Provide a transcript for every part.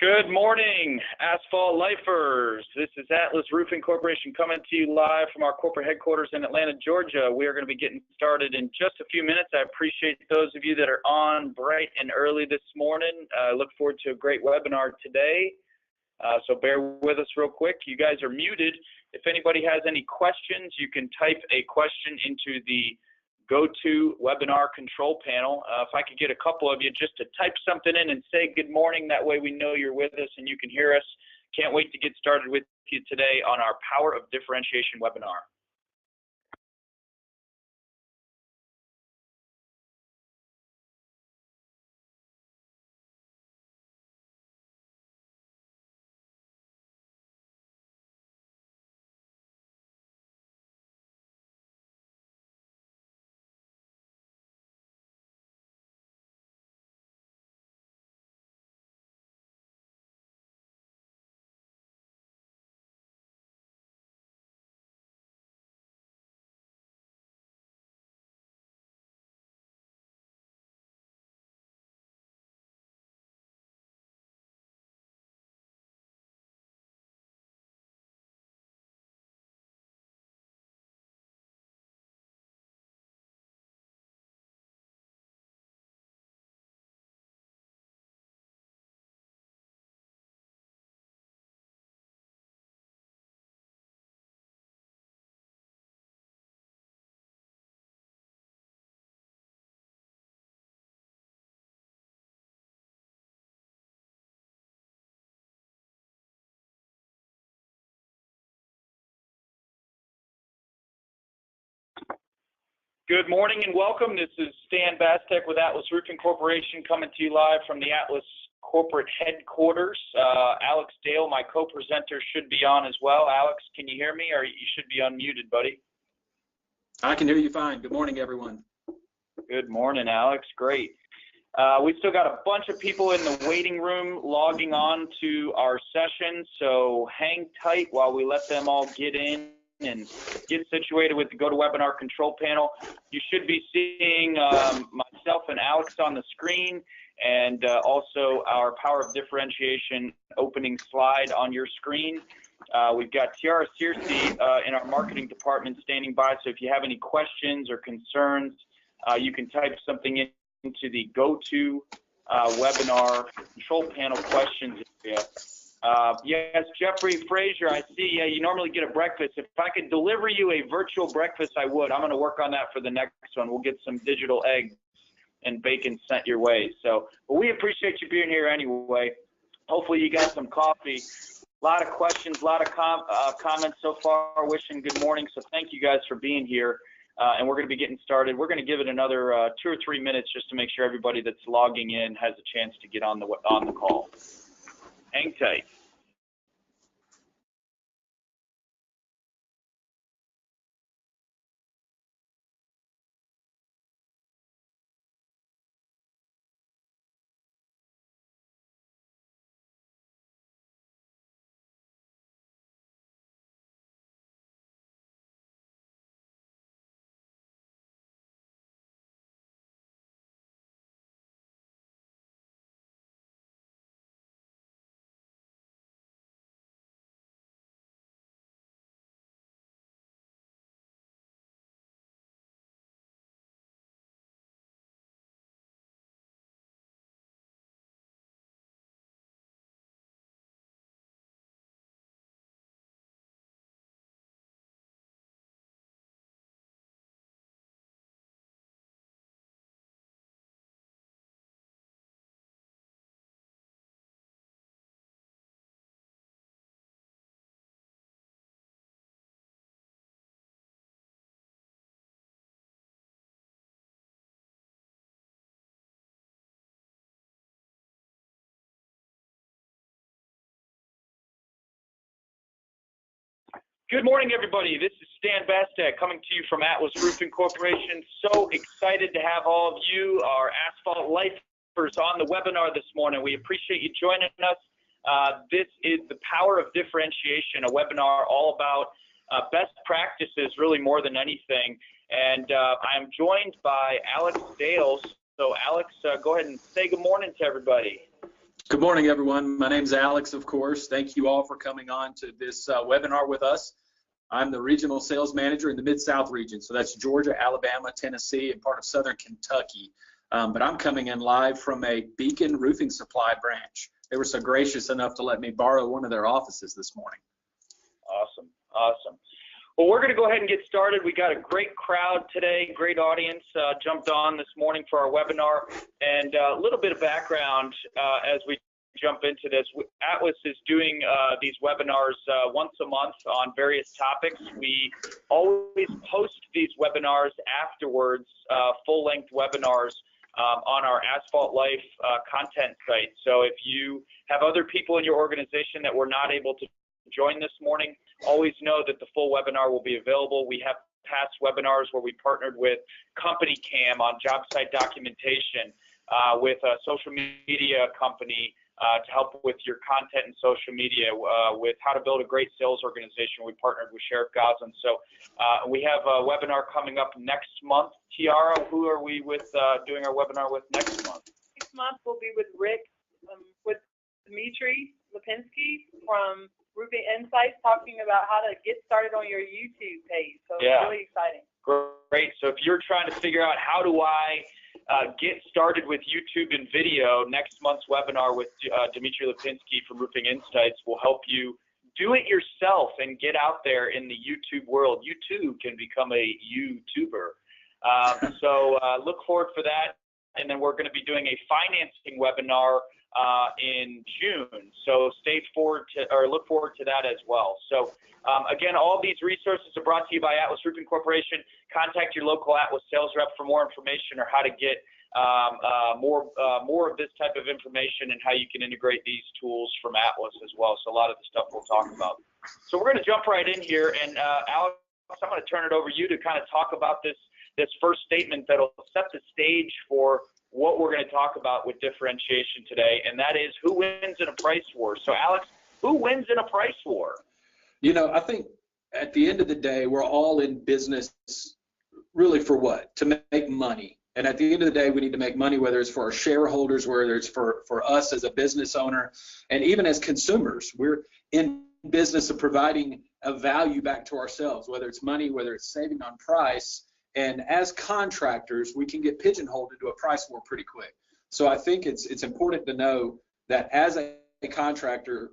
Good morning, Asphalt Lifers. This is Atlas Roofing Corporation coming to you live from our corporate headquarters in Atlanta, Georgia. We are going to be getting started in just a few minutes. I appreciate those of you that are on bright and early this morning. I look forward to a great webinar today. So bear with us real quick. You guys are muted. If anybody has any questions, you can type a question into the GoToWebinar control panel. If I could get a couple of you just to type something in and say good morning, that way we know you're with us and you can hear us. Can't wait to get started with you today on our Power of Differentiation webinar. Good morning and welcome. This is Stan Bastek with Atlas Roofing Corporation coming to you live from the Atlas corporate headquarters. Alex Dale, my co-presenter, should be on as well. Alex, can you hear me, or you should be unmuted, buddy? I can hear you fine. Good morning, everyone. Good morning, Alex. Great. We've still got a bunch of people in the waiting room logging on to our session, so hang tight while we let them all get in and get situated with the GoToWebinar control panel. You should be seeing myself and Alex on the screen, and also our Power of Differentiation opening slide on your screen. We've got Tiara Searcy in our marketing department standing by, so if you have any questions or concerns, you can type something into the GoToWebinar control panel questions area. Yes, Jeffrey Frazier, I see. Yeah, you normally get a breakfast. If I could deliver you a virtual breakfast, I would. I'm going to work on that for the next one. We'll get some digital eggs and bacon sent your way. So, but we appreciate you being here anyway. Hopefully you got some coffee. A lot of questions, a lot of comments so far wishing good morning. So thank you guys for being here. And we're going to be getting started. We're going to give it another 2 or 3 minutes just to make sure everybody that's logging in has a chance to get on the call. Hang tight. Good morning, everybody. This is Stan Bastek coming to you from Atlas Roofing Corporation. So excited to have all of you, our Asphalt Lifers, on the webinar this morning. We appreciate you joining us. This is the Power of Differentiation, a webinar all about best practices, really more than anything. And I'm joined by Alex Dale. So Alex, go ahead and say good morning to everybody. Good morning, everyone. My name's Alex, of course. Thank you all for coming on to this webinar with us. I'm the regional sales manager in the Mid-South region, so that's Georgia, Alabama, Tennessee, and part of Southern Kentucky. But I'm coming in live from a Beacon Roofing Supply branch. They were so gracious enough to let me borrow one of their offices this morning. Awesome, awesome. Well, we're going to go ahead and get started. We got a great crowd today, great audience jumped on this morning for our webinar. And a little bit of background as we jump into this. Atlas is doing these webinars once a month on various topics. We always post these webinars afterwards, full-length webinars on our Asphalt Life content site. So if you have other people in your organization that were not able to join this morning, always know that the full webinar will be available. We have past webinars where we partnered with Company Cam on job site documentation, with a social media company to help with your content and social media, with how to build a great sales organization. We partnered with Sheriff Goslin. So we have a webinar coming up next month. Tiara, who are we with doing our webinar with next month? Next month we'll be with Rick, with Dimitri Lipinski from Roofing Insights, talking about how to get started on your YouTube page. So it's really exciting. Great. So if you're trying to figure out how do I get started with YouTube and video, next month's webinar with Dimitri Lipinski from Roofing Insights will help you do it yourself and get out there in the YouTube world. You too can become a YouTuber. So look forward for that. And then we're going to be doing a financing webinar in June. So look forward to that as well. So again, all of these resources are brought to you by Atlas Roofing Corporation. Contact your local Atlas sales rep for more information or how to get more of this type of information and how you can integrate these tools from Atlas as well. So a lot of the stuff we'll talk about. So we're going to jump right in here, and Alex, I'm going to turn it over to you to kind of talk about this first statement that'll set the stage for what we're going to talk about with differentiation today, and that is who wins in a price war. So Alex, who wins in a price war? You know, I think at the end of the day, we're all in business really for what? To make money. And at the end of the day, we need to make money, whether it's for our shareholders, whether it's for us as a business owner, and even as consumers. We're in business of providing a value back to ourselves, whether it's money, whether it's saving on price. And as contractors, we can get pigeonholed into a price war pretty quick. So I think it's important to know that as a contractor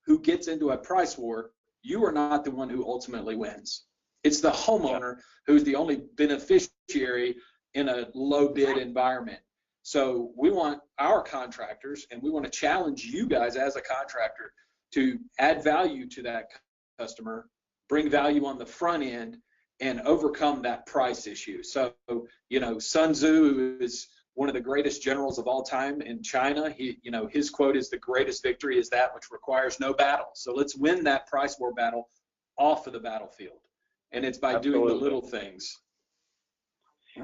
who gets into a price war, you are not the one who ultimately wins. It's the homeowner who's the only beneficiary in a low bid environment. So we want our contractors, and we want to challenge you guys as a contractor to add value to that customer, bring value on the front end, and overcome that price issue. So, you know, Sun Tzu is one of the greatest generals of all time in China. His quote is, "The greatest victory is that which requires no battle." So let's win that price war battle off of the battlefield. And it's by doing the little things.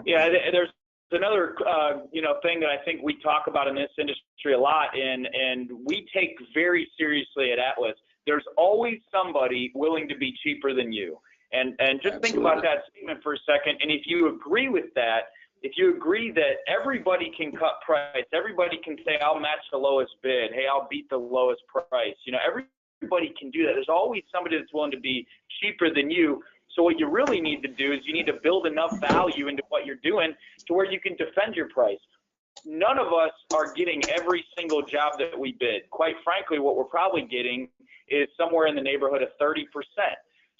Yeah, there's another, thing that I think we talk about in this industry a lot, and we take very seriously at Atlas. There's always somebody willing to be cheaper than you. And just think about that statement for a second. And if you agree with that, if you agree that everybody can cut price, everybody can say, I'll match the lowest bid. Hey, I'll beat the lowest price. You know, everybody can do that. There's always somebody that's willing to be cheaper than you. So what you really need to do is you need to build enough value into what you're doing to where you can defend your price. None of us are getting every single job that we bid. Quite frankly, what we're probably getting is somewhere in the neighborhood of 30%.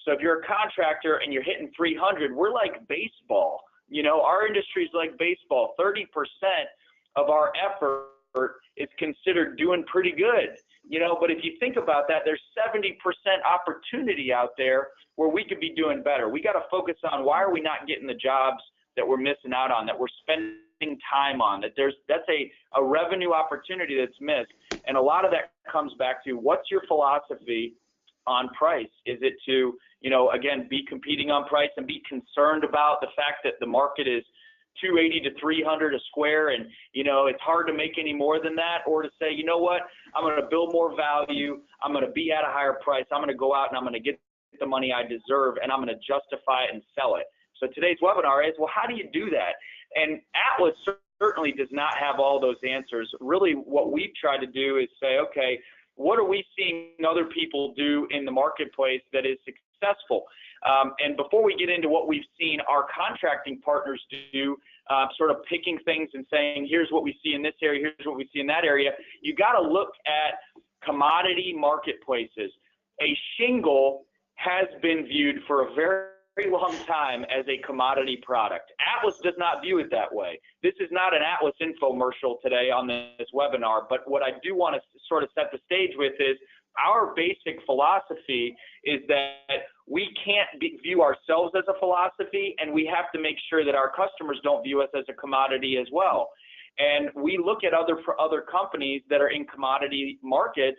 So if you're a contractor and you're hitting 300, we're like baseball. You know, our industry is like baseball. 30% of our effort is considered doing pretty good. You know, but if you think about that, there's 70% opportunity out there where we could be doing better. We got to focus on why are we not getting the jobs that we're missing out on, that we're spending time on, that's a revenue opportunity that's missed. And a lot of that comes back to what's your philosophy on price? Is it to, again, be competing on price and be concerned about the fact that the market is $280 to $300 a square, and it's hard to make any more than that, or to say, you know what, I'm going to build more value, I'm going to be at a higher price, I'm going to go out and I'm going to get the money I deserve, and I'm going to justify it and sell it. So today's webinar is, well, how do you do that? And Atlas certainly does not have all those answers. Really, what we try to do is say, okay, what are we seeing other people do in the marketplace that is successful? And before we get into what we've seen our contracting partners do, sort of picking things and saying, here's what we see in this area, here's what we see in that area, you got to look at commodity marketplaces. A shingle has been viewed for a very long time as a commodity product. Atlas does not view it that way. This is not an Atlas infomercial today on this webinar, but what I do want to sort of set the stage with is our basic philosophy is that we can't view ourselves as a philosophy, and we have to make sure that our customers don't view us as a commodity as well. And we look at other companies that are in commodity markets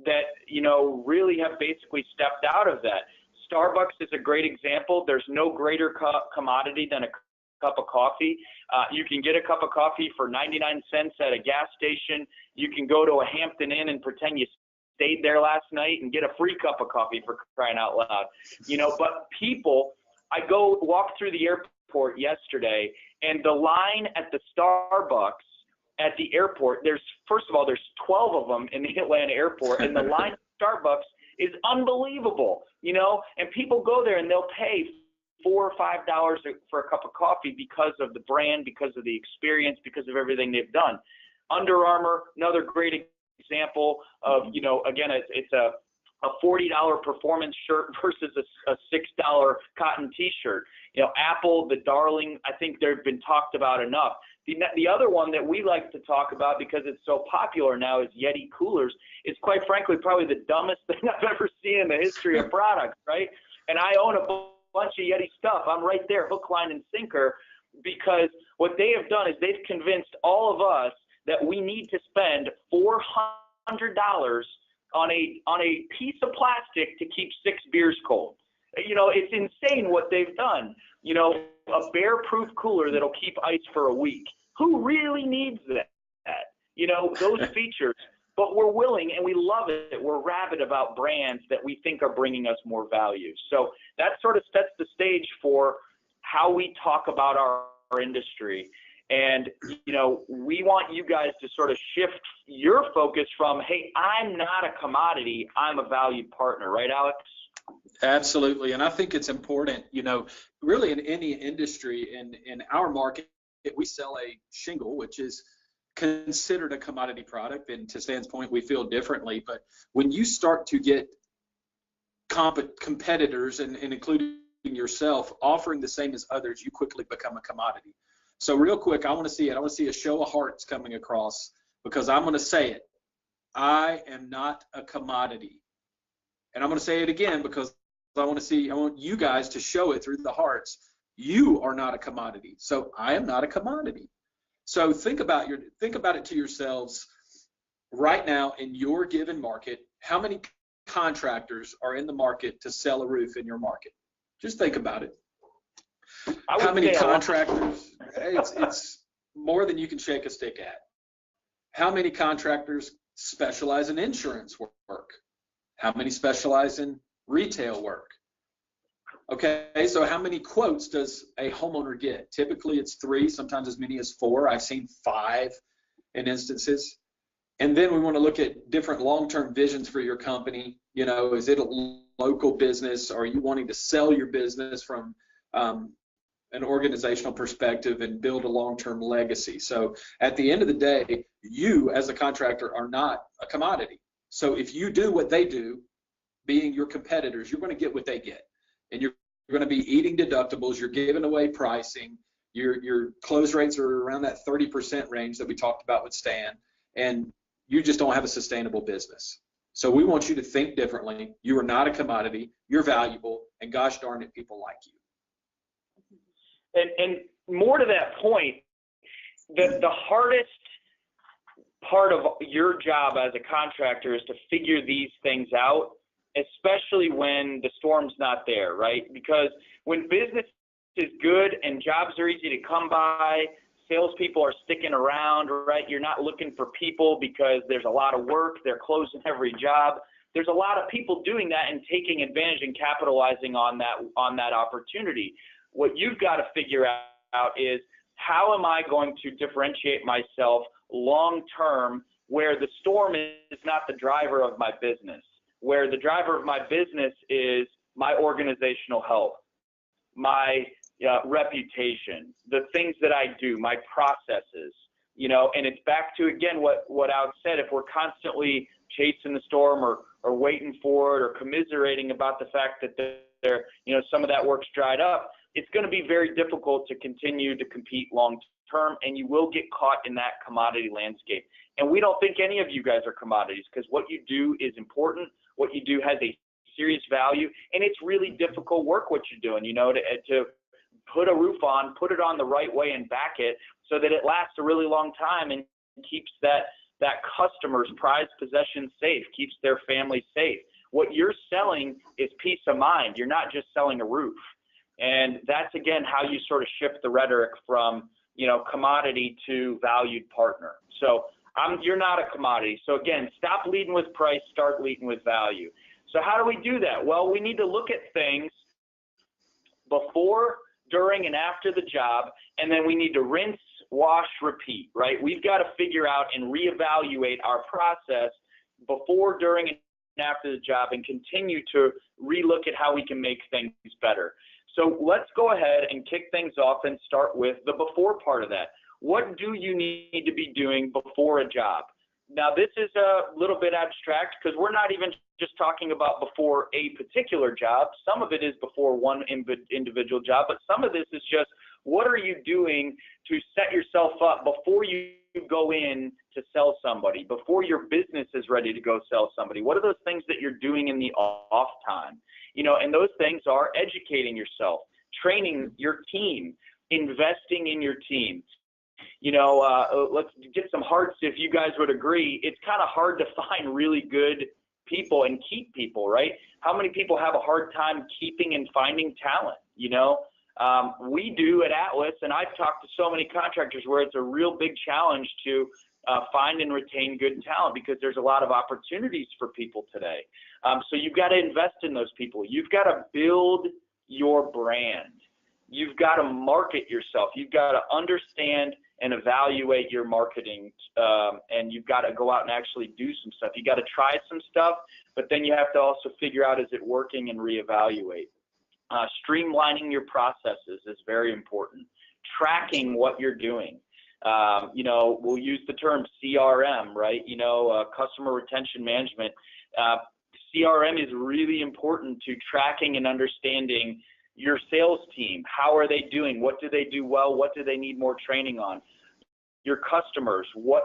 that, you know, really have basically stepped out of that. Starbucks is a great example. There's no greater commodity than a cup of coffee. You can get a cup of coffee for 99 cents at a gas station. You can go to a Hampton Inn and pretend you stayed there last night and get a free cup of coffee, for crying out loud. You know, but people, I walk through the airport yesterday, and the line at the Starbucks at the airport, first of all, there's 12 of them in the Atlanta airport, and the line at Starbucks is unbelievable, you know, and people go there and they'll pay $4 or $5 for a cup of coffee because of the brand, because of the experience, because of everything they've done. Under Armour, another great example of, you know, again, it's a $40 performance shirt versus a $6 cotton t-shirt. You know, Apple, the darling, I think they've been talked about enough. The other one that we like to talk about because it's so popular now is Yeti coolers. It's quite frankly probably the dumbest thing I've ever seen in the history of products, right? And I own a bunch of Yeti stuff. I'm right there, hook, line, and sinker, because what they have done is they've convinced all of us that we need to spend $400 on a piece of plastic to keep 6 beers cold. You know, it's insane what they've done. You know, a bear-proof cooler that'll keep ice for a week. Who really needs that? You know, those features. But we're willing and we love it. We're rabid about brands that we think are bringing us more value. So that sort of sets the stage for how we talk about our industry. And, you know, we want you guys to sort of shift your focus from, hey, I'm not a commodity, I'm a valued partner. Right, Alex? Absolutely. And I think it's important, you know, really in any industry, in our market, we sell a shingle, which is considered a commodity product. And to Stan's point, we feel differently. But when you start to get competitors, and including yourself, offering the same as others, you quickly become a commodity. So real quick, I want to see it. I want to see a show of hearts coming across, because I'm going to say it. I am not a commodity. And I'm going to say it again because I want you guys to show it through the hearts. You are not a commodity. So I am not a commodity. So think about it to yourselves right now in your given market. How many contractors are in the market to sell a roof in your market? Just think about it. How many contractors? It's more than you can shake a stick at. How many contractors specialize in insurance work? How many specialize in retail work? Okay, so how many quotes does a homeowner get? Typically it's 3, sometimes as many as 4. I've seen 5 in instances. And then we want to look at different long-term visions for your company. You know, is it a local business? Are you wanting to sell your business from an organizational perspective and build a long-term legacy? So at the end of the day, you as a contractor are not a commodity. So if you do what they do, being your competitors, you're going to get what they get. And you're going to be eating deductibles, you're giving away pricing, your close rates are around that 30% range that we talked about with Stan, and you just don't have a sustainable business. So we want you to think differently. You are not a commodity, you're valuable, and gosh darn it, people like you. And more to that point, the hardest part of your job as a contractor is to figure these things out, especially when the storm's not there, right? Because when business is good and jobs are easy to come by, salespeople are sticking around, right? You're not looking for people because there's a lot of work, they're closing every job. There's a lot of people doing that and taking advantage and capitalizing on that opportunity. What you've got to figure out is, how am I going to differentiate myself long term where the storm is not the driver of my business, where the driver of my business is my organizational health, my reputation, the things that I do, my processes, you know, and it's back to, again, what Alex said, if we're constantly chasing the storm or waiting for it or commiserating about the fact that there, you know, some of that work's dried up, it's going to be very difficult to continue to compete long term, and you will get caught in that commodity landscape. And we don't think any of you guys are commodities, because what you do is important. What you do has a serious value, and it's really difficult work what you're doing, you know, to put a roof on, put it on the right way and back it so that it lasts a really long time and keeps that customer's prized possession safe, keeps their family safe. What you're selling is peace of mind. You're not just selling a roof. And that's, again, how you sort of shift the rhetoric from, you know, commodity to valued partner. So you're not a commodity. So again, stop leading with price, start leading with value. So how do we do that? Well, we need to look at things before, during, and after the job, and then we need to rinse, wash, repeat, right? We've got to figure out and reevaluate our process before, during, and after the job, and continue to relook at how we can make things better. So let's go ahead and kick things off and start with the before part of that. What do you need to be doing before a job? Now, this is a little bit abstract because we're not even just talking about before a particular job. Some of it is before one individual job, but some of this is just what are you doing to set yourself up before you go in to sell somebody, before your business is ready to go sell somebody? What are those things that you're doing in the off time? You know, and those things are educating yourself, training your team, investing in your team. You know, let's get some hearts if you guys would agree. It's kind of hard to find really good people and keep people, right? How many people have a hard time keeping and finding talent? You know, we do at Atlas, and I've talked to so many contractors where it's a real big challenge to find and retain good talent because there's a lot of opportunities for people today. So you've got to invest in those people. You've got to build your brand. You've got to market yourself. You've got to understand and evaluate your marketing, and you've got to go out and actually do some stuff. You got to try some stuff, but then you have to also figure out, is it working, and reevaluate. Streamlining your processes is very important. Tracking what you're doing. You know, we'll use the term CRM, right? You know, customer retention management. CRM is really important to tracking and understanding your sales team. How are they doing? What do they do well? What do they need more training on? Your customers, what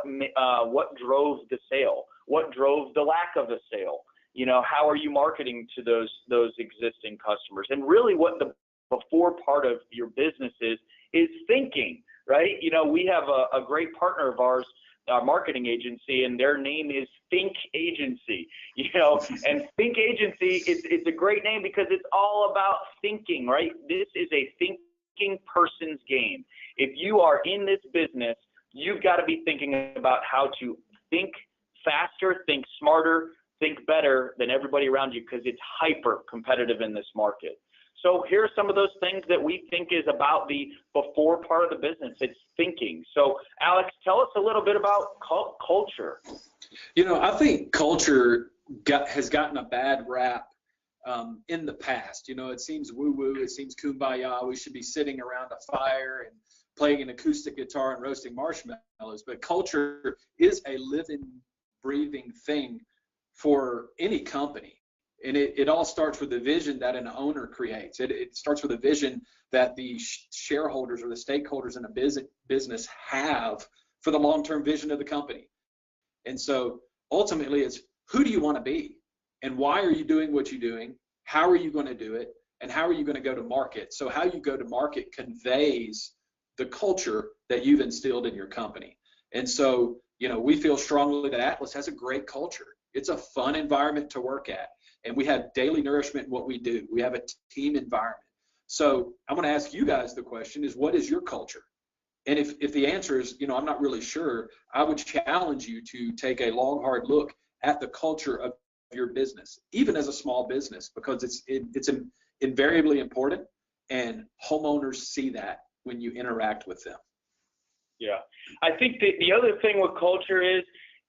drove the sale? What drove the lack of a sale? You know, how are you marketing to those existing customers? And really what the before part of your business is thinking, right? You know, we have a great partner of ours, our marketing agency, and their name is Think Agency, you know, and Think Agency it's a great name because it's all about thinking, right? This is a thinking person's game. If you are in this business, you've got to be thinking about how to think faster, think smarter, think better than everybody around you because it's hyper competitive in this market. So here are some of those things that we think is about the before part of the business. It's thinking. So Alex, tell us a little bit about culture. You know, I think culture has gotten a bad rap in the past. You know, it seems woo-woo, it seems kumbaya. We should be sitting around a fire and playing an acoustic guitar and roasting marshmallows. But culture is a living, breathing thing for any company. And it all starts with the vision that an owner creates. It starts with a vision that the shareholders or the stakeholders in a business have for the long-term vision of the company. And so ultimately it's who do you want to be? And why are you doing what you're doing? How are you going to do it? And how are you going to go to market? So how you go to market conveys the culture that you've instilled in your company. And so, you know, we feel strongly that Atlas has a great culture. It's a fun environment to work at. And we have daily nourishment in what we do. We have a team environment. So I'm going to ask you guys the question is, what is your culture? And if the answer is, you know, I'm not really sure, I would challenge you to take a long, hard look at the culture of your business, even as a small business, because it's invariably important, and homeowners see that when you interact with them. Yeah. I think the other thing with culture is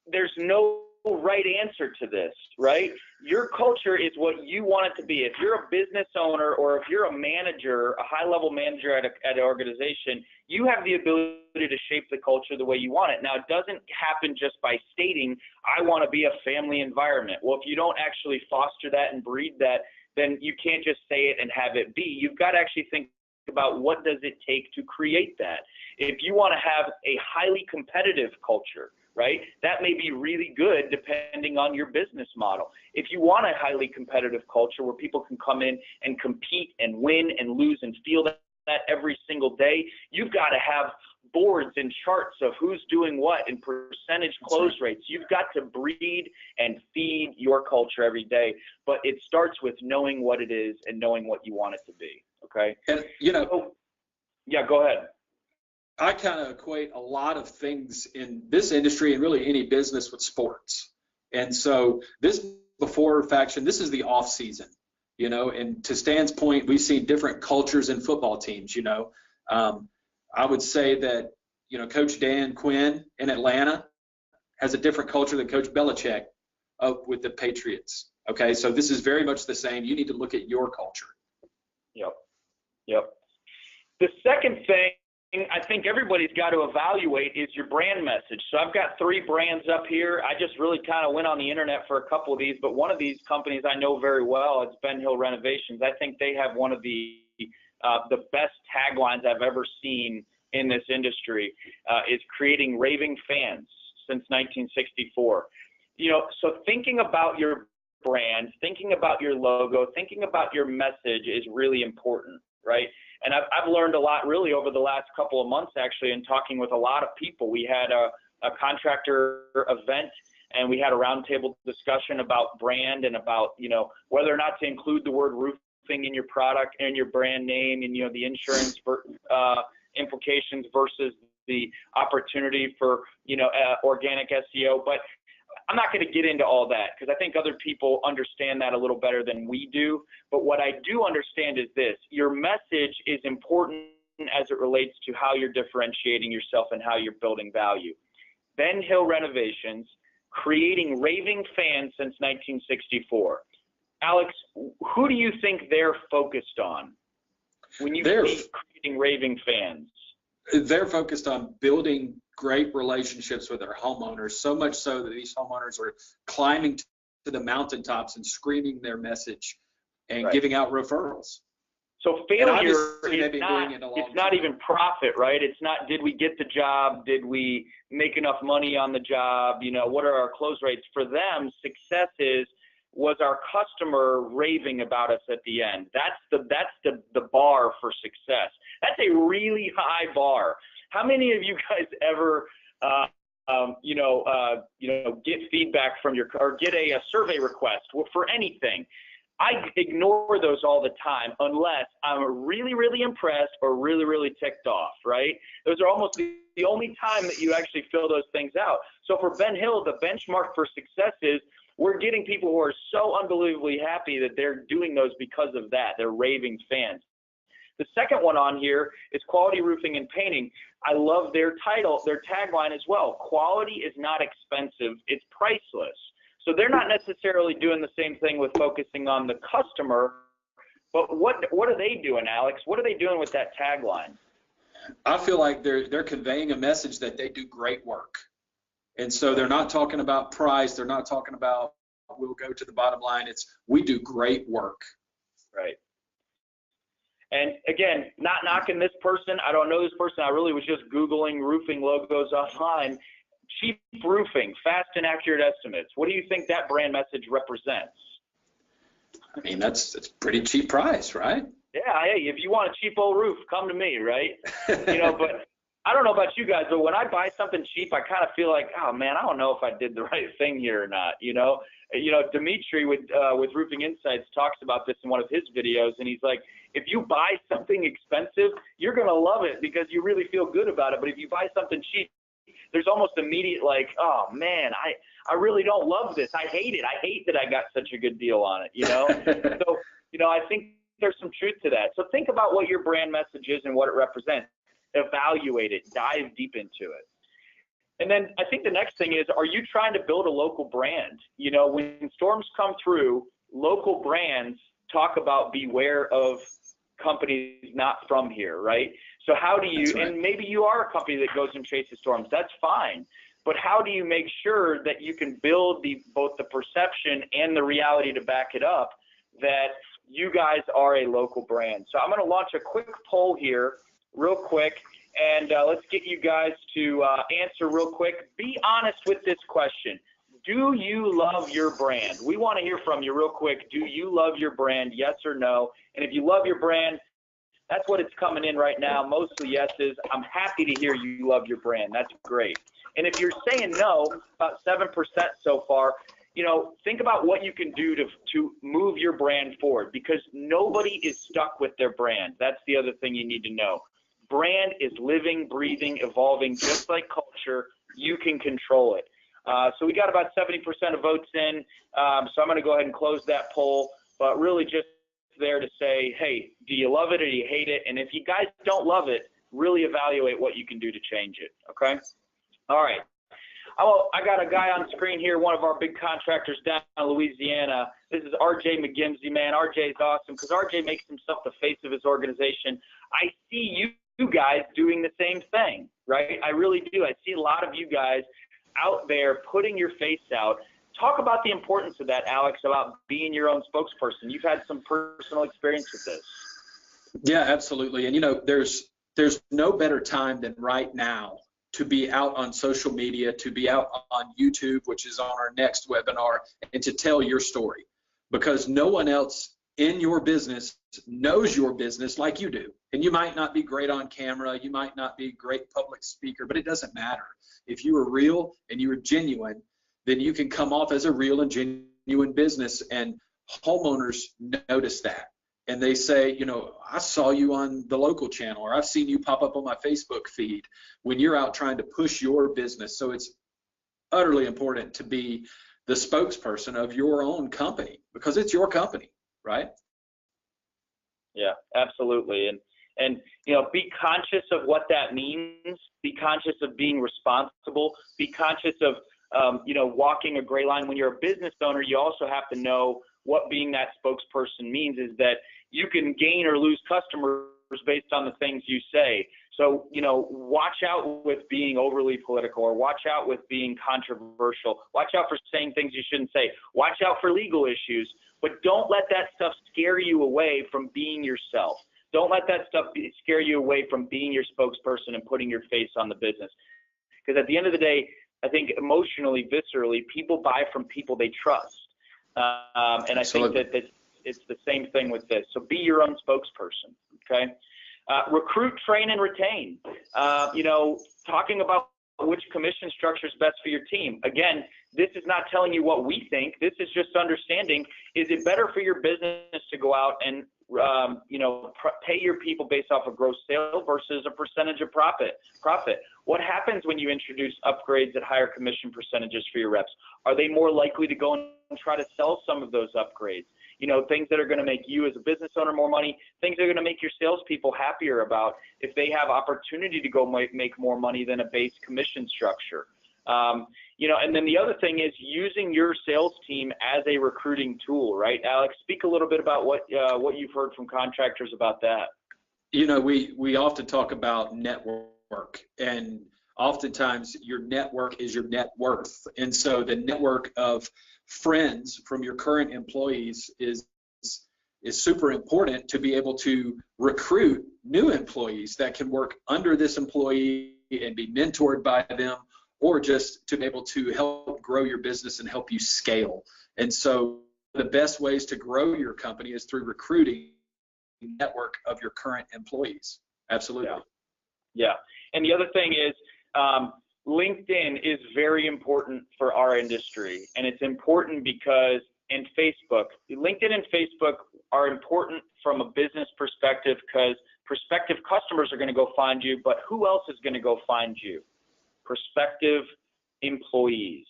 there's no right answer to this, right? Your culture is what you want it to be. If you're a business owner or if you're a manager, a high-level manager at an organization, you have the ability to shape the culture the way you want it. Now, it doesn't happen just by stating, I want to be a family environment. Well, if you don't actually foster that and breed that, then you can't just say it and have it be. You've got to actually think about what does it take to create that. If you want to have a highly competitive culture, right, that may be really good depending on your business model. If you want a highly competitive culture where people can come in and compete and win and lose and feel that every single day, you've got to have boards and charts of who's doing what and percentage close rates. You've got to breed and feed your culture every day, but it starts with knowing what it is and knowing what you want it to be. Okay. And yeah, go ahead. I kind of equate a lot of things in this industry and really any business with sports. And so this before faction, this is the off season, and to Stan's point, we've seen different cultures in football teams, I would say that, Coach Dan Quinn in Atlanta has a different culture than Coach Belichick with the Patriots. Okay. So this is very much the same. You need to look at your culture. Yep. The second thing I think everybody's got to evaluate is your brand message. So I've got 3 brands up here. I just really kind of went on the internet for a couple of these, but one of these companies I know very well, it's Ben Hill Renovations. I think they have one of the best taglines I've ever seen in this industry, is creating raving fans since 1964. So thinking about your brand, thinking about your logo, thinking about your message is really important, right? And I've learned a lot really over the last couple of months, actually, in talking with a lot of people. We had a contractor event, and we had a roundtable discussion about brand and about, whether or not to include the word roofing in your product and your brand name and, the insurance implications versus the opportunity for, organic SEO. But I'm not going to get into all that because I think other people understand that a little better than we do. But what I do understand is this: your message is important as it relates to how you're differentiating yourself and how you're building value. Ben Hill Renovations, creating raving fans since 1964. Alex, who do you think they're focused on when you say creating raving fans? They're focused on building great relationships with their homeowners, so much so that these homeowners are climbing to the mountaintops and screaming their message and giving out referrals. So failure is not even profit, right? It's not, did we get the job? Did we make enough money on the job? What are our close rates? For them, success was our customer raving about us at the end. That's the bar for success. That's a really high bar. How many of you guys ever, get feedback from or get a survey request for anything? I ignore those all the time unless I'm really, really impressed or really, really ticked off, right? Those are almost the only time that you actually fill those things out. So for Ben Hill, the benchmark for success is we're getting people who are so unbelievably happy that they're doing those because of that. They're raving fans. The second one on here is Quality Roofing and Painting. I love their title, their tagline as well. Quality is not expensive, it's priceless. So they're not necessarily doing the same thing with focusing on the customer, but what are they doing, Alex? What are they doing with that tagline? I feel like they're conveying a message that they do great work. And so they're not talking about price, they're not talking about we'll go to the bottom line. It's we do great work. Right. And again, not knocking this person. I don't know this person. I really was just Googling roofing logos online. Cheap roofing, fast and accurate estimates. What do you think that brand message represents? I mean, it's pretty cheap price, right? Yeah, hey, if you want a cheap old roof, come to me, right? But I don't know about you guys, but when I buy something cheap, I kind of feel like, oh man, I don't know if I did the right thing here or not. Dimitri with Roofing Insights talks about this in one of his videos, and he's like, if you buy something expensive, you're gonna love it because you really feel good about it. But if you buy something cheap, there's almost immediate like, oh man, I really don't love this. I hate it. I hate that I got such a good deal on it. So I think there's some truth to that. So think about what your brand message is and what it represents. evaluate it, dive deep into it. And then I think the next thing is, are you trying to build a local brand? You know, when storms come through, local brands talk about beware of companies not from here, right? So how do you, and maybe you are a company that goes and chases storms, that's fine. But how do you make sure that you can build both the perception and the reality to back it up that you guys are a local brand? So I'm going to launch a quick poll here real quick. And let's get you guys to answer real quick. Be honest with this question. Do you love your brand? We want to hear from you real quick. Do you love your brand? Yes or no? And if you love your brand, that's what it's coming in right now. Mostly yeses. I'm happy to hear you love your brand. That's great. And if you're saying no, about 7% so far, you know, think about what you can do to move your brand forward, because nobody is stuck with their brand. That's the other thing you need to know. Brand is living, breathing, evolving, just like culture. You can control it. So we got about 70% of votes in. So I'm going to go ahead and close that poll, but really just there to say, hey, do you love it or do you hate it? And if you guys don't love it, really evaluate what you can do to change it. Okay. All right. Oh, I got a guy on screen here, one of our big contractors down in Louisiana. This is RJ McGimsey, man. RJ is awesome because RJ makes himself the face of his organization. I see you guys doing the same thing, right? I really do. I see a lot of you guys out there putting your face out. Talk about the importance of that, Alex, about being your own spokesperson. You've had some personal experience with this. Yeah, absolutely. And, you know, there's no better time than right now to be out on social media, to be out on YouTube, which is on our next webinar, and to tell your story, because no one else in your business knows your business like you do. And you might not be great on camera, you might not be a great public speaker, but it doesn't matter. If you are real and you are genuine, then you can come off as a real and genuine business, and homeowners notice that. And they say, you know, I saw you on the local channel, or I've seen you pop up on my Facebook feed when you're out trying to push your business. So it's utterly important to be the spokesperson of your own company, because it's your company, right? Yeah, absolutely. And you know, be conscious of what that means. Be conscious of being responsible. Be conscious of you know, walking a gray line. When you're a business owner, you also have to know what being that spokesperson means is that you can gain or lose customers based on the things you say. So, you know, watch out with being overly political, or watch out with being controversial. Watch out for saying things you shouldn't say. Watch out for legal issues, but don't let that stuff scare you away from being yourself. Don't let that stuff scare you away from being your spokesperson and putting your face on the business. Because at the end of the day, I think emotionally, viscerally, people buy from people they trust. And I think that it's the same thing with this. So be your own spokesperson, okay? Recruit, train, and retain. You know, talking about which commission structure is best for your team. Again, this is not telling you what we think. This is just understanding, is it better for your business to go out and, you know, pay your people based off of gross sale versus a percentage of profit? What happens when you introduce upgrades at higher commission percentages for your reps? Are they more likely to go and try to sell some of those upgrades? You know, things that are going to make you as a business owner more money, things that are going to make your salespeople happier about if they have opportunity to go make more money than a base commission structure. You know, and then the other thing is using your sales team as a recruiting tool, right? Alex, speak a little bit about what you've heard from contractors about that. You know, we often talk about network, and oftentimes your network is your net worth. And so the network of friends from your current employees is super important to be able to recruit new employees that can work under this employee and be mentored by them, or just to be able to help grow your business and help you scale. And so the best ways to grow your company is through recruiting the network of your current employees. Absolutely. Yeah. And the other thing is, LinkedIn is very important for our industry, and it's important because LinkedIn and Facebook are important from a business perspective, because prospective customers are going to go find you, but who else is going to go find you? Prospective employees.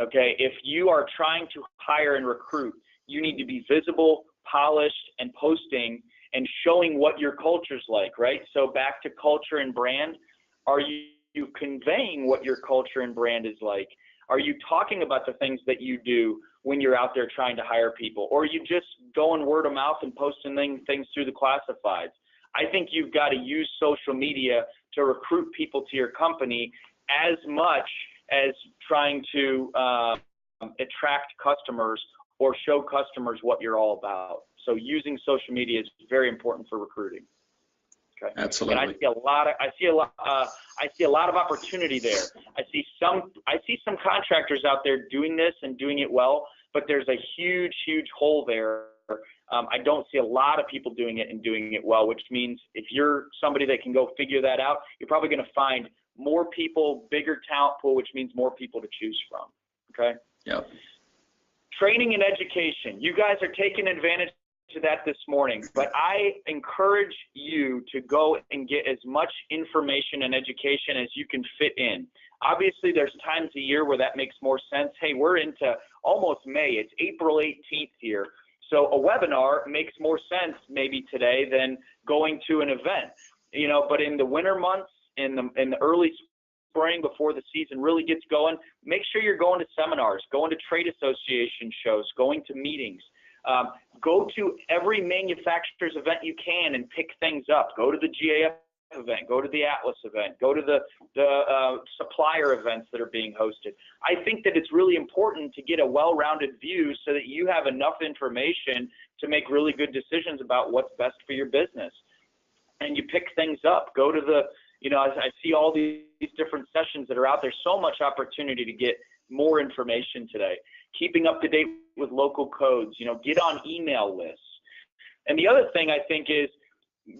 Okay, if you are trying to hire and recruit, you need to be visible, polished, and posting and showing what your culture's like, right? So back to culture and brand, are you conveying what your culture and brand is like? Are you talking about the things that you do when you're out there trying to hire people? Or are you just going word of mouth and posting things through the classifieds? I think you've got to use social media to recruit people to your company as much as trying to attract customers or show customers what you're all about. So using social media is very important for recruiting. Okay. Absolutely. And I see a lot of opportunity there. I see some contractors out there doing this and doing it well, but there's a huge hole there. I don't see a lot of people doing it and doing it well, which means if you're somebody that can go figure that out, you're probably going to find more people, bigger talent pool, which means more people to choose from. Okay. Yep. Training and education. You guys are taking advantage to that this morning, but I encourage you to go and get as much information and education as you can fit in. Obviously, there's times a year where that makes more sense. Hey, we're into almost May. It's April 18th here. So a webinar makes more sense maybe today than going to an event, but in the winter months, in the early spring before the season really gets going, make sure you're going to seminars, going to trade association shows, going to meetings. Go to every manufacturer's event you can and pick things up. Go to the GAF event, go to the Atlas event, go to the supplier events that are being hosted. I think that it's really important to get a well-rounded view so that you have enough information to make really good decisions about what's best for your business. And you pick things up. Go to the, I see all these different sessions that are out there. So much opportunity to get more information today. Keeping up to date with local codes, get on email lists. And the other thing I think is